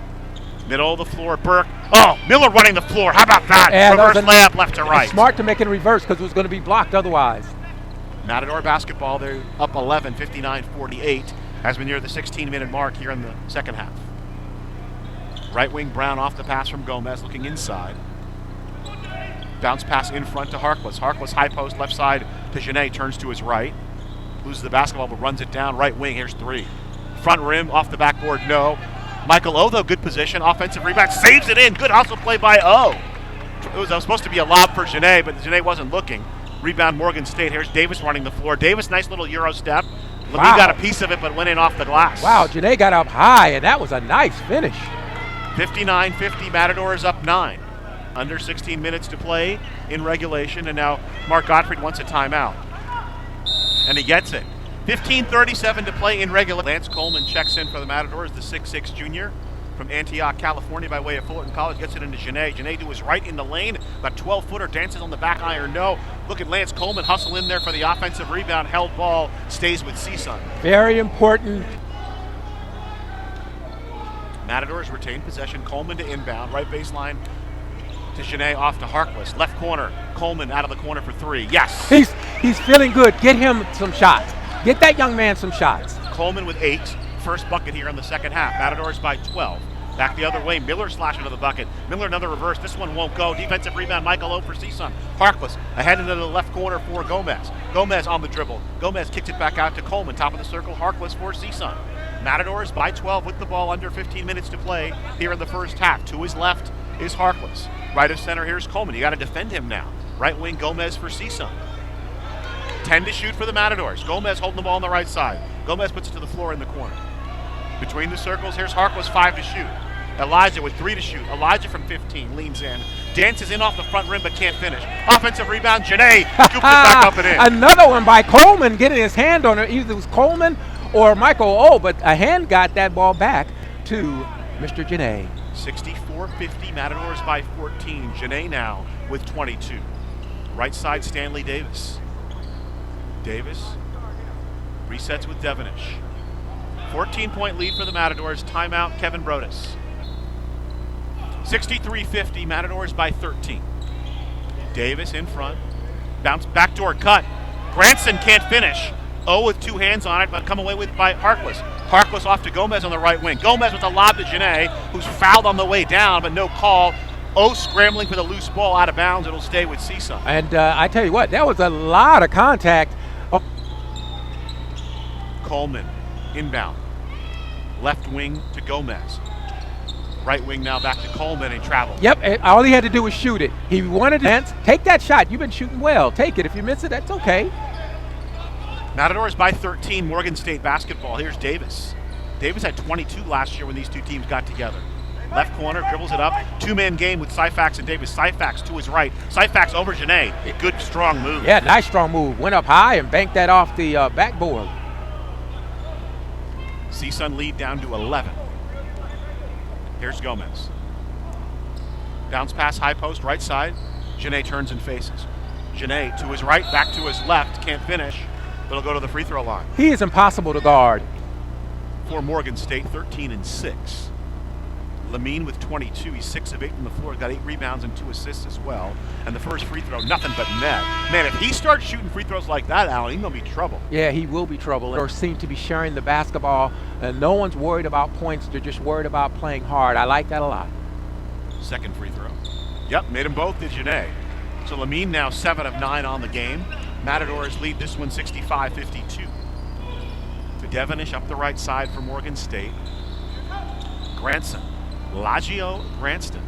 Middle of the floor, Burke. Oh, Miller running the floor. How about that? And reverse layup left to right. Smart to make it reverse because it was going to be blocked otherwise. Matador basketball, they're up 11, 59-48, as we near the 16-minute mark here in the second half. Right wing Brown off the pass from Gomez, looking inside. Bounce pass in front to Harkless. Harkless high post, left side to Janae, turns to his right. Loses the basketball, but runs it down. Right wing, here's 3. Front rim, off the backboard, no. Michael O, though, good position. Offensive rebound, saves it in. Good hustle play by O. It was supposed to be a lob for Janae, but Janae wasn't looking. Rebound Morgan State. Here's Davis running the floor. Davis, nice little Euro step. Lamine got a piece of it, but went in off the glass. Wow, Janae got up high, and that was a nice finish. 59-50, Matadors up 9. Under 16 minutes to play in regulation, and now Mark Gottfried wants a timeout. And he gets it. 15:37 to play in regulation. Lance Coleman checks in for the Matadors, the 6'6 junior from Antioch, California, by way of Fullerton College. Gets it into Janae. Janae to his right in the lane. About 12-footer, dances on the back iron, no. Look at Lance Coleman hustle in there for the offensive rebound. Held ball, stays with CSUN. Very important. Matadors retain possession. Coleman to inbound. Right baseline to Genet, off to Harkless. Left corner, Coleman out of the corner for three. Yes. He's feeling good. Get him some shots. Get that young man some shots. Coleman with 8. First bucket here in the second half. Matadors by 12. Back the other way, Miller slashing to the bucket. Miller another reverse. This one won't go. Defensive rebound, Michael O for CSUN. Harkless ahead into the left corner for Gomez. Gomez on the dribble. Gomez kicks it back out to Coleman. Top of the circle, Harkless for CSUN. Matadors by 12 with the ball, under 15 minutes to play here in the first half. To his left is Harkless. Right of center, here's Coleman. You got to defend him now. Right wing, Gomez for CSUN. 10 to shoot for the Matadors. Gomez holding the ball on the right side. Gomez puts it to the floor in the corner. Between the circles, here's Harkless, 5 to shoot. Elijah with 3 to shoot. Elijah from 15 leans in. Dances in off the front rim but can't finish. Offensive rebound, Genet scoops it back up and in. Another one by Coleman, getting his hand on it. Either it was Coleman or Michael O, but a hand got that ball back to Mr. Genet. 64-50, Matadors by 14. Genet now with 22. Right side, Stanley Davis. Davis resets with Devenish. 14-point lead for the Matadors. Timeout, Kevin Brodus. 63-50, Matadors by 13. Davis in front. Bounce, backdoor cut. Granson can't finish. O with 2 hands on it, but come away with by Harkless. Harkless off to Gomez on the right wing. Gomez with a lob to Genet, who's fouled on the way down, but no call. O scrambling for the loose ball out of bounds. It'll stay with CSUN. And I tell you what, that was a lot of contact. Coleman inbound. Left wing to Gomez. Right wing now back to Coleman and travel. Yep, all he had to do was shoot it. He wanted to dance. Take that shot. You've been shooting well. Take it. If you miss it, that's okay. Matadors by 13, Morgan State basketball. Here's Davis. Davis had 22 last year when these two teams got together. Left corner, dribbles it up. 2-man game with Syfax and Davis. Syfax to his right. Syfax over Genet. Good, strong move. Yeah, nice strong move. Went up high and banked that off the backboard. CSUN lead down to 11. Here's Gomez. Bounce pass, high post, right side. Genet turns and faces. Genet to his right, back to his left. Can't finish, but he'll go to the free throw line. He is impossible to guard. For Morgan State, 13-6. Lamine with 22. He's 6 of 8 from the floor. Got 8 rebounds and 2 assists as well. And the first free throw, nothing but net. Man, if he starts shooting free throws like that, Alan, he's going to be trouble. Yeah, he will be trouble. Or seem to be sharing the basketball, and no one's worried about points. They're just worried about playing hard. I like that a lot. Second free throw. Yep, made them both, did Genet. So Lamine now 7 of 9 on the game. Matadors lead this one 65-52. To Devenish up the right side for Morgan State. Granson. Lagio Granston.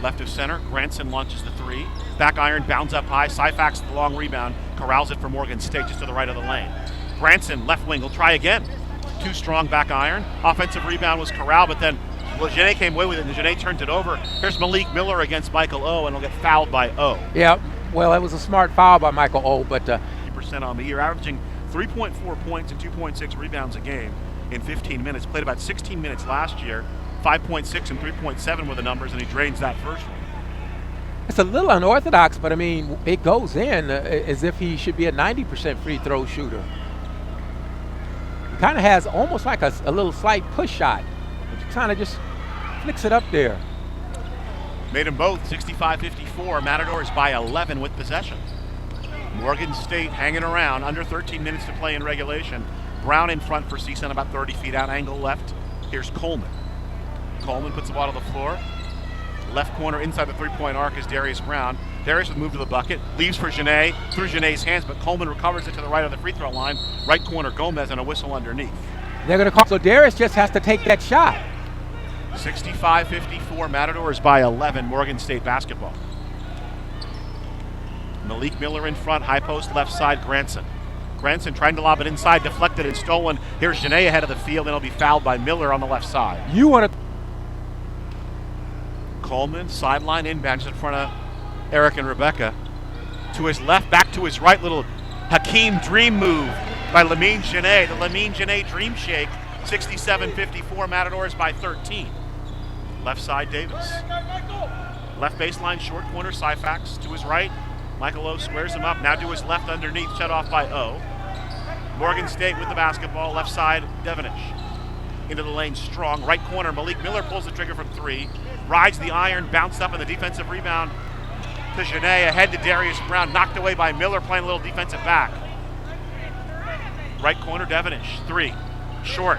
Left of center, Granson launches the 3. Back iron, bounds up high. Syfax the long rebound, corrals it for Morgan State just to the right of the lane. Granson, left wing, will try again. Too strong back iron. Offensive rebound was corralled, but then Genet came away with it, and Genet turned it over. Here's Malik Miller against Michael O, and he'll get fouled by O. Yeah, well, it was a smart foul by Michael O, but 50% on the year, averaging 3.4 points and 2.6 rebounds a game in 15 minutes. Played about 16 minutes last year. 5.6 and 3.7 were the numbers, and he drains that first one. It's a little unorthodox, but I mean, it goes in as if he should be a 90% free throw shooter. He kind of has almost like a little slight push shot. He kind of just flicks it up there. Made them both 65-54. Matadors by 11 with possession. Morgan State hanging around, under 13 minutes to play in regulation. Brown in front for CSUN, about 30 feet out, angle left. Here's Coleman. Coleman puts the ball to the floor. Left corner inside the three-point arc is Darius Brown. Darius would move to the bucket, leaves for Genet, through Genet's hands, but Coleman recovers it to the right of the free throw line. Right corner, Gomez, and a whistle underneath. They're going to call, so Darius just has to take that shot. 65-54, Matadors by 11, Morgan State basketball. Malik Miller in front, high post left side, Granson. Granson trying to lob it inside, deflected and stolen. Here's Genet ahead of the field, and he'll be fouled by Miller on the left side. You want to... Coleman, sideline inbound just in front of Eric and Rebecca. To his left, back to his right, little Hakeem dream move by Lamine Genet. The Lamine Genet dream shake, 67-54, Matadors by 13. Left side, Davis. Left baseline, short corner, Syfax. To his right, Michael O squares him up. Now to his left underneath, shut off by O. Morgan State with the basketball. Left side, Devenish. Into the lane, strong. Right corner, Malik Miller pulls the trigger from 3. rides the iron, bounced up in the defensive rebound to Genet, ahead to Darius Brown, knocked away by Miller, playing a little defensive back. Right corner, Devenish, 3, short,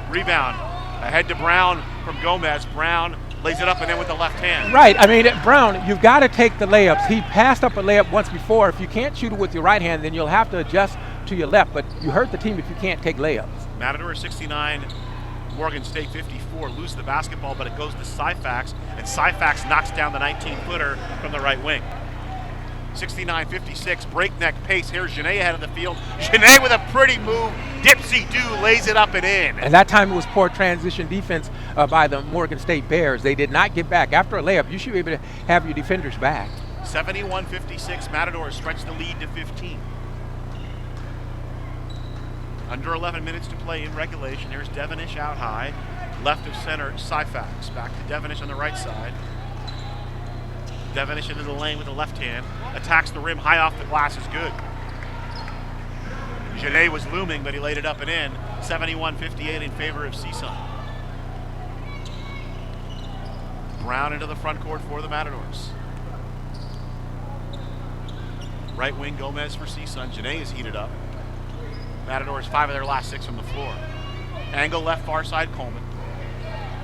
rebound, ahead to Brown from Gomez. Brown lays it up and in with the left hand. Right, I mean, Brown, you've got to take the layups. He passed up a layup once before. If you can't shoot it with your right hand, then you'll have to adjust to your left, but you hurt the team if you can't take layups. Matador 69, Morgan State 54, lose the basketball, but it goes to Syfax, and Syfax knocks down the 19-footer from the right wing. 69-56, breakneck pace. Here's Genet ahead of the field. Genet with a pretty move. Dipsy-do lays it up and in. And that time it was poor transition defense by the Morgan State Bears. They did not get back. After a layup, you should be able to have your defenders back. 71-56, Matador stretch the lead to 15. Under 11 minutes to play in regulation. Here's Devenish out high. Left of center, Syfax. Back to Devenish on the right side. Devenish into the lane with the left hand. Attacks the rim, high off the glass is good. Genet was looming, but he laid it up and in. 71-58 in favor of CSUN. Brown into the front court for the Matadors. Right wing, Gomez for CSUN. Genet is heated up. Matadors 5 of their last 6 from the floor. Angle left, far side, Coleman.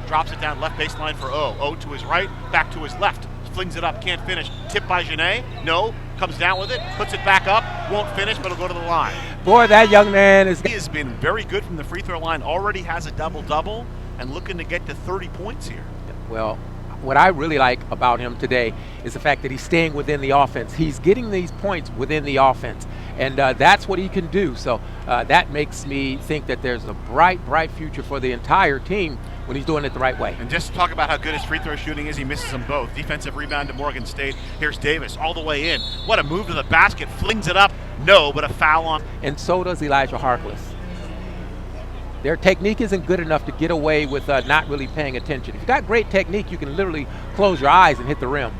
Drops it down left baseline for O. O to his right, back to his left. Flings it up, can't finish. Tipped by Genet. No, comes down with it, puts it back up, won't finish, but it'll go to the line. Boy, that young man is... He has been very good from the free throw line, already has a double-double, and looking to get to 30 points here. Well, what I really like about him today is the fact that he's staying within the offense. He's getting these points within the offense, and that's what he can do. So that makes me think that there's a bright, bright future for the entire team when he's doing it the right way. And just to talk about how good his free throw shooting is, he misses them both. Defensive rebound to Morgan State. Here's Davis all the way in. What a move to the basket, flings it up. No, but a foul on. And so does Elijah Harkless. Their technique isn't good enough to get away with not really paying attention. If you've got great technique, you can literally close your eyes and hit the rim.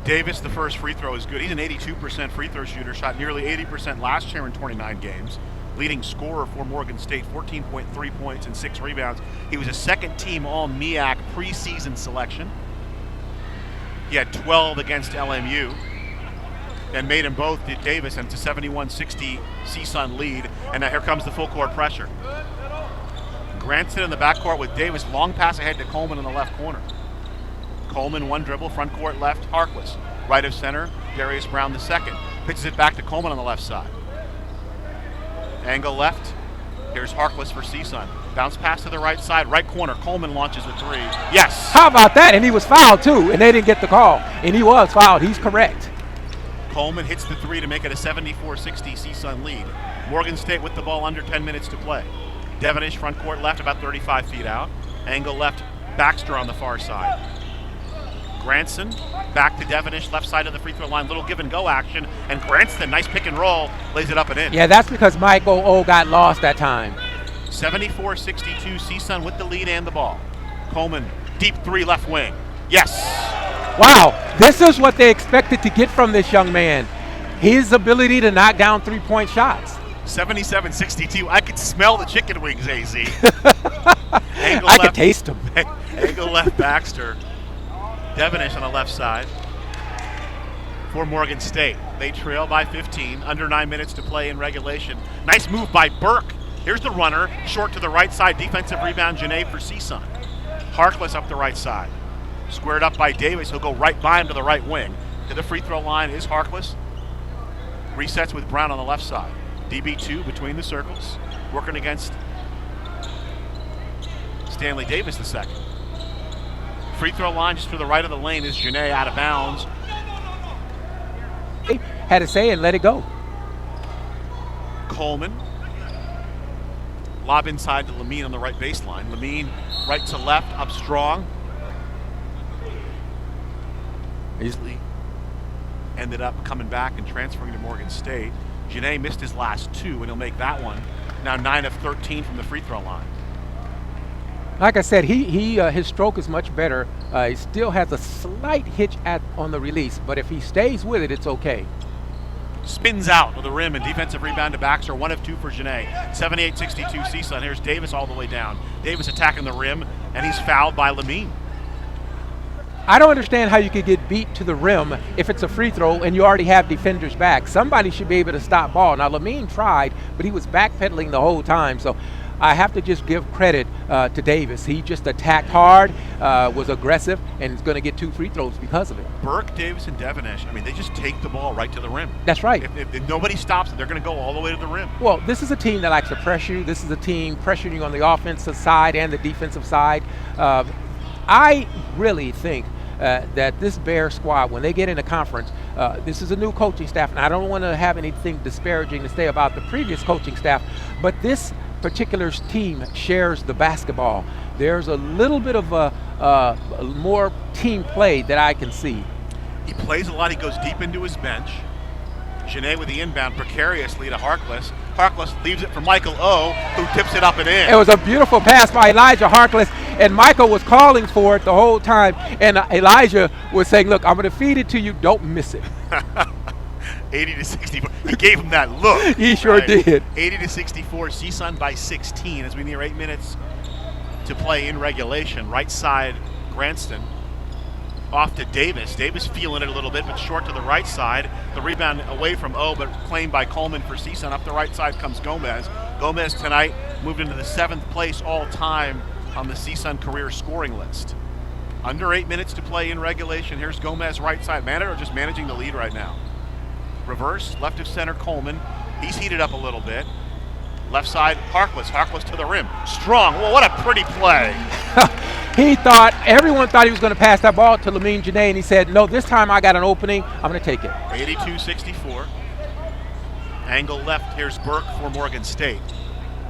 Davis, the first free throw is good. He's an 82% free throw shooter, shot nearly 80% last year in 29 games. Leading scorer for Morgan State, 14.3 points and 6 rebounds. He was a second-team All-MEAC preseason selection. He had 12 against LMU and made them both, did Davis, and it's a 71-60 CSUN lead. And now here comes the full-court pressure. Granson in the backcourt with Davis. Long pass ahead to Coleman in the left corner. Coleman, one dribble, front court left, Harkless. Right of center, Darius Brown the second. Pitches it back to Coleman on the left side. Angle left. Here's Harkless for CSUN. Bounce pass to the right side, right corner. Coleman launches the 3. Yes! How about that? And he was fouled too, and they didn't get the call. And he was fouled. He's correct. Coleman hits the 3 to make it a 74-60 CSUN lead. Morgan State with the ball under 10 minutes to play. Devenish front court left, about 35 feet out. Angle left, Baxter on the far side. Granson back to Devenish, left side of the free throw line, little give and go action, and Granson, nice pick and roll, lays it up and in. Yeah, that's because Michael O got lost that time. 74-62, CSUN with the lead and the ball. Coleman, deep 3 left wing. Yes! Wow, this is what they expected to get from this young man. His ability to knock down 3-point shots. 77-62, I could smell the chicken wings, AZ. I could taste them. Angle left, Baxter. Devenish on the left side for Morgan State. They trail by 15, under 9 minutes to play in regulation. Nice move by Burke. Here's the runner, short to the right side, defensive rebound, Genet for CSUN. Harkless up the right side. Squared up by Davis, he'll go right by him to the right wing. To the free throw line is Harkless. Resets with Brown on the left side. DB2 between the circles, working against Stanley Davis the second. Free throw line just to the right of the lane is Genet out of bounds. Had to say and let it go. Coleman. Lob inside to Lamine on the right baseline. Lamine right to left, up strong. Easily ended up coming back and transferring to Morgan State. Genet missed his last 2, and he'll make that one. Now 9 of 13 from the free throw line. Like I said, his stroke is much better. He still has a slight hitch on the release, but if he stays with it, it's okay. Spins out of the rim and defensive rebound to Baxter. 1 of 2 for Genet. 78-62 CSUN. Here's Davis all the way down. Davis attacking the rim, and he's fouled by Lamine. I don't understand how you could get beat to the rim if it's a free throw and you already have defenders back. Somebody should be able to stop ball. Now, Lamine tried, but he was backpedaling the whole time. So I have to just give credit to Davis. He just attacked hard, was aggressive, and is going to get 2 free throws because of it. Burke, Davis, and Devenish, I mean, they just take the ball right to the rim. That's right. If nobody stops it, they're going to go all the way to the rim. Well, this is a team that likes to pressure you. This is a team pressuring you on the offensive side and the defensive side. I really think that this Bear squad, when they get in a conference, this is a new coaching staff, and I don't want to have anything disparaging to say about the previous coaching staff, but this particular team shares the basketball. There's a little bit of a more team play that I can see. He plays a lot. He goes deep into his bench. Genet with the inbound precariously to Harkless. Harkless leaves it for Michael O, who tips it up and in. It was a beautiful pass by Elijah Harkless, and Michael was calling for it the whole time, and Elijah was saying, look, I'm going to feed it to you, don't miss it. 80 to 64. He gave him that look. He sure did. 80 to 64, CSUN by 16 as we near 8 minutes to play in regulation. Right side, Granston. Off to Davis. Davis feeling it a little bit, but short to the right side. The rebound away from O, but claimed by Coleman for CSUN. Up the right side comes Gomez. Gomez tonight moved into the 7th place all-time on the CSUN career scoring list. Under 8 minutes to play in regulation. Here's Gomez right side. Manager just managing the lead right now. Reverse, left of center, Coleman. He's heated up a little bit. Left side, Harkless. Harkless to the rim. Strong. Well, what a pretty play. Everyone thought he was going to pass that ball to Lamine Genet, and he said, no, this time I got an opening. I'm going to take it. 82-64. Angle left. Here's Burke for Morgan State.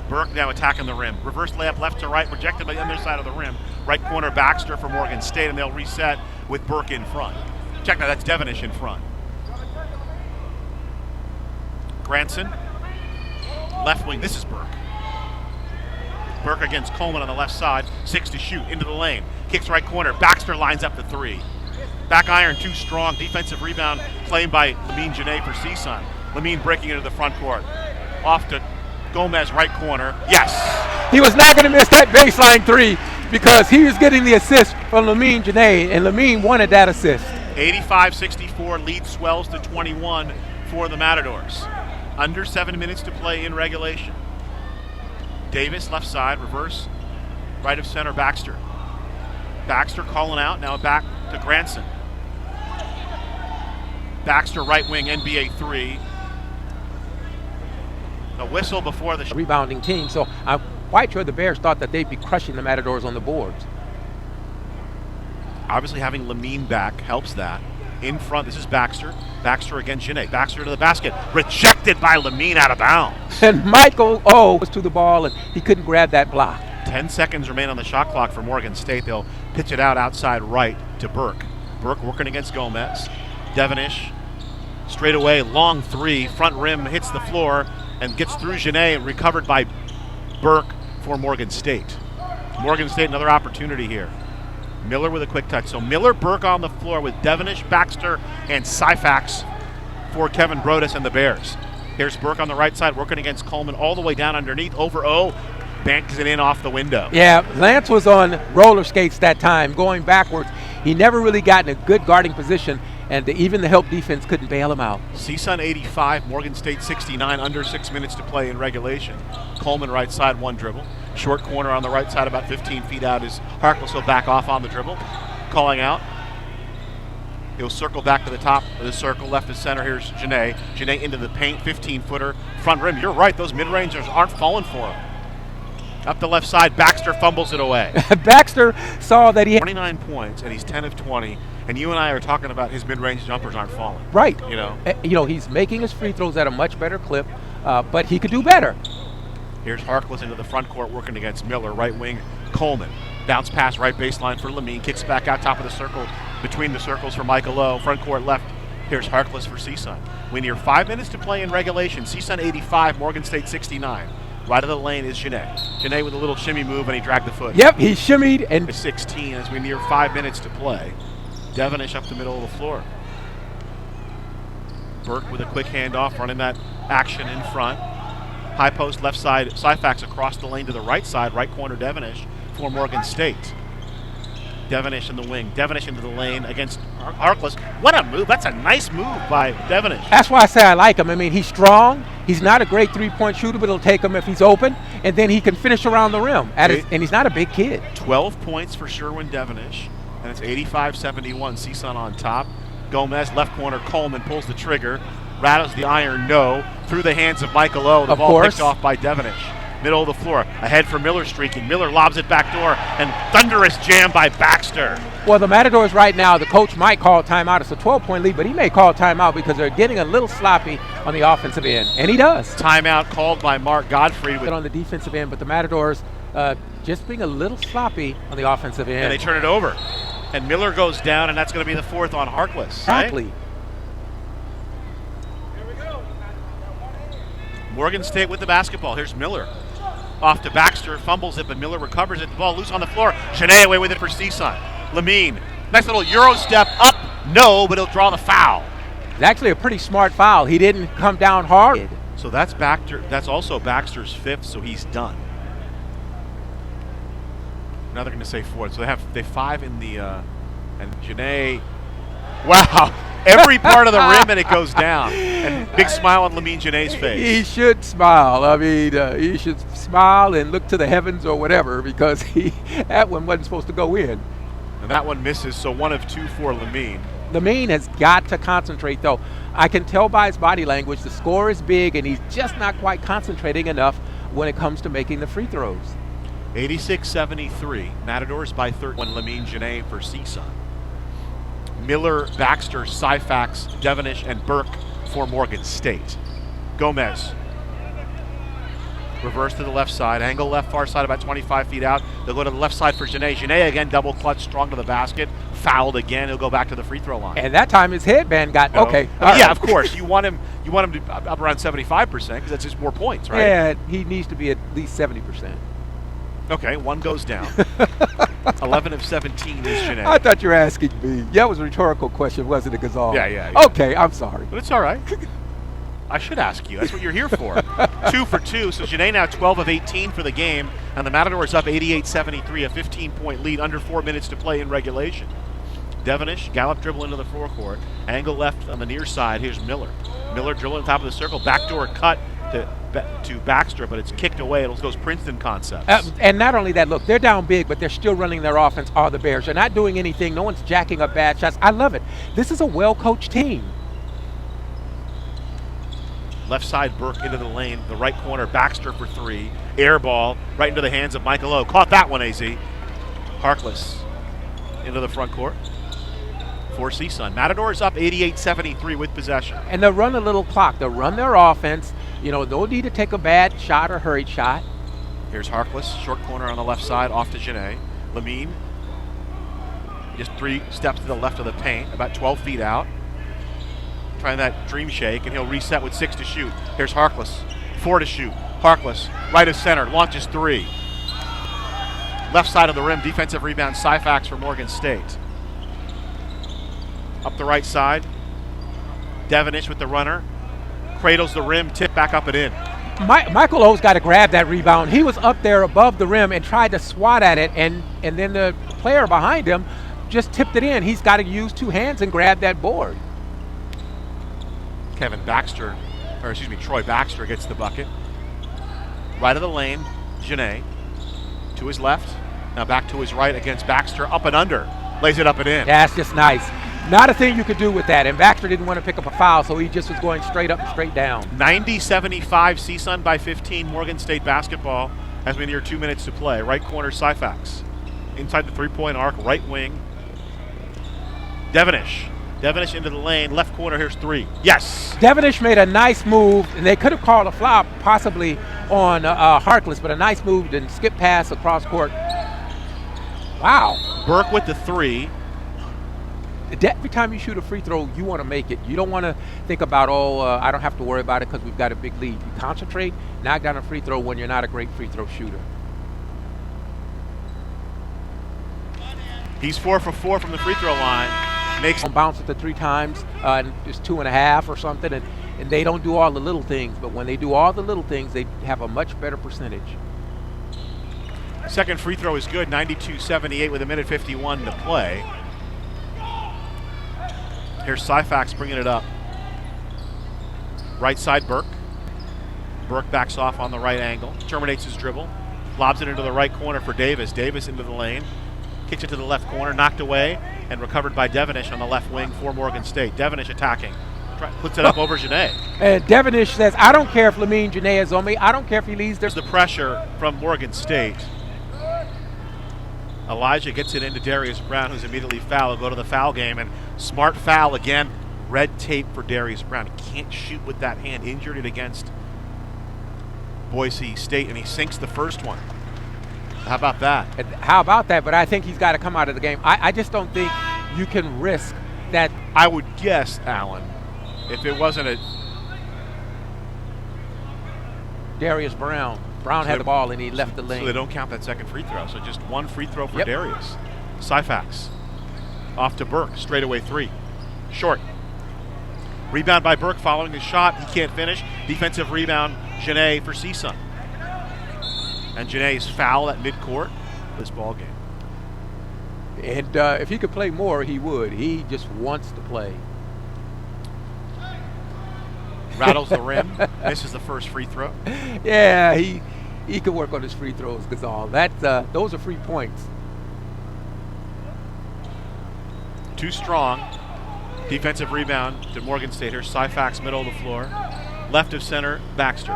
Burke now attacking the rim. Reverse layup left to right, rejected by the other side of the rim. Right corner Baxter for Morgan State, and they'll reset with Burke in front. Check that, that's Devenish in front. Granson, left wing, this is Burke. Burke against Coleman on the left side, 6 to shoot, into the lane. Kicks right corner, Baxter lines up the 3. Back iron, too strong, defensive rebound claimed by Lamine Genet for CSUN. Lamine breaking into the front court. Off to Gomez, right corner, yes! He was not going to miss that baseline 3 because he was getting the assist from Lamine Genet, and Lamine wanted that assist. 85-64, lead swells to 21 for the Matadors. Under 7 minutes to play in regulation. Davis, left side, reverse, right of center, Baxter. Baxter calling out, now back to Granson. Baxter, right wing, NBA 3. A whistle before the rebounding team, so I'm quite sure the Bears thought that they'd be crushing the Matadors on the boards. Obviously having Lamine back helps that. In front, this is Baxter. Baxter against Genet. Baxter to the basket. Rejected by Lamine, out of bounds. And Michael O was to the ball, and he couldn't grab that block. 10 seconds remain on the shot clock for Morgan State. They'll pitch it out outside right to Burke. Burke working against Gomez. Devenish, straight away, long 3. Front rim hits the floor and gets through Genet, and recovered by Burke for Morgan State. Morgan State, another opportunity here. Miller with a quick touch. So Miller, Burke on the floor with Devenish, Baxter, and Syfax for Kevin Brodus and the Bears. Here's Burke on the right side working against Coleman all the way down underneath. Over O, banks it in off the window. Yeah, Lance was on roller skates that time, going backwards. He never really got in a good guarding position, and even the help defense couldn't bail him out. CSUN 85, Morgan State 69, under 6 minutes to play in regulation. Coleman right side, 1 dribble. Short corner on the right side, about 15 feet out, is Harkless will back off on the dribble. Calling out. He'll circle back to the top of the circle, left of center. Here's Genet. Genet into the paint, 15-footer, front rim. You're right, those mid-rangers aren't falling for him. Up the left side, Baxter fumbles it away. Baxter saw that he had 29 points, and he's 10 of 20. And you and I are talking about his mid-range jumpers aren't falling. Right. You know, he's making his free throws at a much better clip, but he could do better. Here's Harkless into the front court working against Miller, right wing, Coleman. Bounce pass right baseline for Lamine, kicks back out top of the circle, between the circles for Michael O. Front court left, here's Harkless for CSUN. We near 5 minutes to play in regulation. CSUN 85, Morgan State 69. Right of the lane is Genet. Genet with a little shimmy move, and he dragged the foot. Yep, he shimmied. And 16 as we near 5 minutes to play. Devenish up the middle of the floor. Burke with a quick handoff, running that action in front. High post left side, Syfax across the lane to the right side, right corner Devenish for Morgan State. Devonish in the wing. Devonish into the lane against Harkless. What a move. That's a nice move by Devonish. That's why I say I like him. I mean, he's strong. He's not a great three-point shooter, but it'll take him if he's open. And then he can finish around the rim. And he's not a big kid. 12 points for Sherwin Devonish. And it's 85-71. CSUN on top. Gomez, left corner. Coleman pulls the trigger. Rattles the iron, no. Through the hands of Michael O. The ball picked off by Devonish. Middle of the floor. Ahead for Miller streaking. Miller lobs it back door. And thunderous jam by Baxter. Well, the Matadors right now, the coach might call a timeout. It's a 12-point lead, but he may call a timeout because they're getting a little sloppy on the offensive end. And he does. Timeout called by Mark Godfrey. On the defensive end, but the Matadors just being a little sloppy on the offensive end. And they turn it over. And Miller goes down, and that's going to be the fourth on Harkless. Exactly. Right? Morgan State with the basketball. Here's Miller. Off to Baxter, fumbles it, but Miller recovers it. The ball loose on the floor. Shanae away with it for CSUN. Lamine, nice little Euro step up. No, but he'll draw the foul. It's actually a pretty smart foul. He didn't come down hard. So that's Baxter. That's also Baxter's fifth, so he's done. Now they're going to say fourth. So they have five in the and Shanae. Wow. Every part of the rim and it goes down. And big smile on Lamine Janae's face. He should smile. I mean, he should smile and look to the heavens or whatever because that one wasn't supposed to go in. And that one misses, so 1 of 2 for Lamine. Lamine has got to concentrate, though. I can tell by his body language the score is big and he's just not quite concentrating enough when it comes to making the free throws. 86-73. Matadors by 13. Lamine Janae for CSUN. Miller, Baxter, Syfax, Devonish, and Burke for Morgan State. Gomez. Reverse to the left side. Angle left, far side, about 25 feet out. They'll go to the left side for Janae. Janae again, double clutch, strong to the basket. Fouled again. He'll go back to the free throw line. And that time his headband got, okay. Yeah, of course. You want him to up around 75% because that's just more points, right? Yeah, he needs to be at least 70%. Okay, one goes down. 11 of 17 is Janae. I thought you were asking me. That was a rhetorical question, wasn't it, Gazal? Yeah. Okay, I'm sorry. But it's all right. I should ask you. That's what you're here for. 2 for 2. So Janae now 12 of 18 for the game, and the Matadors up 88-73, a 15-point lead, under 4 minutes to play in regulation. Devonish, gallop dribble into the forecourt. Angle left on the near side. Here's Miller. Miller dribbling on top of the circle. Backdoor cut to Baxter, but it's kicked away. It goes Princeton concepts. And not only that, look, they're down big, but they're still running their offense, all the Bears. They're not doing anything. No one's jacking up bad shots. I love it. This is a well-coached team. Left side, Burke into the lane. The right corner, Baxter for 3. Air ball right into the hands of Michael O. Caught that one, AZ. Harkless into the front court for CSUN. Matadors up 88-73 with possession. And they'll run a little clock. They'll run their offense. You know, no need to take a bad shot or hurried shot. Here's Harkless, short corner on the left side, off to Janae. Lamine, just 3 steps to the left of the paint, about 12 feet out. Trying that dream shake, and he'll reset with 6 to shoot. Here's Harkless, 4 to shoot. Harkless, right of center, launches 3. Left side of the rim, defensive rebound, Syfax for Morgan State. Up the right side, Devonish with the runner. Cradles the rim, tip back up and in. Michael O's got to grab that rebound. He was up there above the rim and tried to swat at it, and then the player behind him just tipped it in. He's got to use 2 hands and grab that board. Troy Baxter gets the bucket. Right of the lane, Janae. To his left, now back to his right against Baxter, up and under. Lays it up and in. That's just nice. Not a thing you could do with that, and Baxter didn't want to pick up a foul, so he just was going straight up and straight down. 90-75, CSUN by 15, Morgan State basketball as we near 2 minutes to play. Right corner, Syfax. Inside the 3-point arc, right wing. Devonish into the lane, left corner, here's 3. Yes! Devonish made a nice move, and they could have called a flop possibly on Harkless, but a nice move and skip pass across court. Wow. Burke with the 3. Every time you shoot a free throw, you want to make it. You don't want to think about, I don't have to worry about it because we've got a big lead. You concentrate, knock down a free throw when you're not a great free throw shooter. He's 4 for 4 from the free throw line. Makes bounce it to 3 times, and just 2.5 or something, and they don't do all the little things. But when they do all the little things, they have a much better percentage. Second free throw is good, 92-78 with 1:51 to play. Here's Syfax bringing it up. Right side, Burke. Burke backs off on the right angle, terminates his dribble, lobs it into the right corner for Davis. Davis into the lane, kicks it to the left corner, knocked away, and recovered by Devenish on the left wing for Morgan State. Devenish attacking, puts it up over Genet. And Devenish says, I don't care if Lamine Genet is on me. I don't care if he leaves. There's the pressure from Morgan State. Elijah gets it into Darius Brown, who's immediately fouled. Go to the foul game, and smart foul again. Red tape for Darius Brown. He can't shoot with that hand. Injured it against Boise State, and he sinks the first one. How about that? How about that? But I think he's got to come out of the game. I just don't think you can risk that. I would guess, Alan, if it wasn't a Darius Brown. Brown had the ball and he left the lane. So they don't count that second free throw. So just one free throw for Darius. Syfax off to Burke, straightaway three. Short. Rebound by Burke following the shot. He can't finish. Defensive rebound, Genet for CSUN. And Genet's foul at midcourt this ball game. And if he could play more, he would. He just wants to play. Rattles the rim. Misses the first free throw. Yeah, he could work on his free throws, Gazal. Those are free points. Too strong. Defensive rebound to Morgan State. Here's Syfax, middle of the floor. Left of center, Baxter.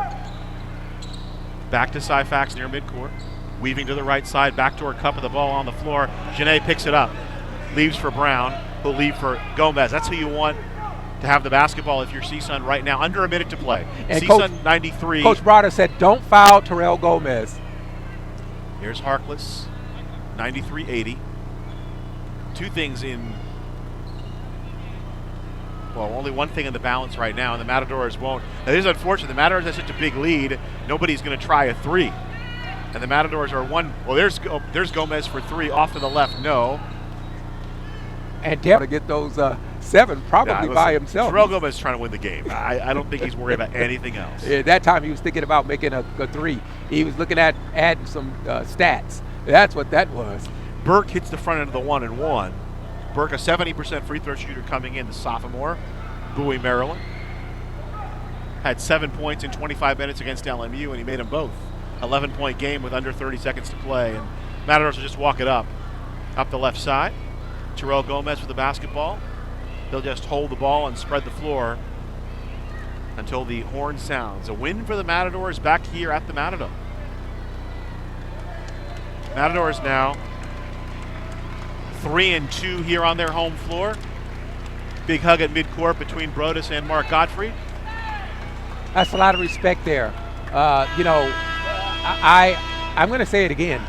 Back to Syfax near midcourt. Weaving to the right side, backdoor cup of the ball on the floor. Genet picks it up. Leaves for Brown, who'll leave for Gomez. That's who you want to have the basketball if you're CSUN right now. Under a minute to play. And CSUN 93. Coach Broder said, don't foul Terrell Gomez. Here's Harkless, 93-80. Two things in, well, only one thing in the balance right now, and the Matadors won't. Now, this is unfortunate. The Matadors have such a big lead, nobody's going to try a three. And the Matadors are one. Well, there's Gomez for three, off to the left, no. And to get those seven probably by himself. Terrell Gomez is trying to win the game. I don't think he's worried about anything else. Yeah, that time he was thinking about making a three. He was looking at adding some stats. That's what that was. Burke hits the front end of the 1-and-1. Burke, a 70% free throw shooter coming in, the sophomore, Bowie, Maryland. Had 7 points in 25 minutes against LMU, and he made them both. 11-point game with under 30 seconds to play. And Matadors will just walk it up the left side. Terrell Gomez with the basketball. They'll just hold the ball and spread the floor until the horn sounds. A win for the Matadors back here at the Matador. Matadors now 3-2 here on their home floor. Big hug at midcourt between Brodus and Mark Gottfried. That's a lot of respect there. I'm going to say it again.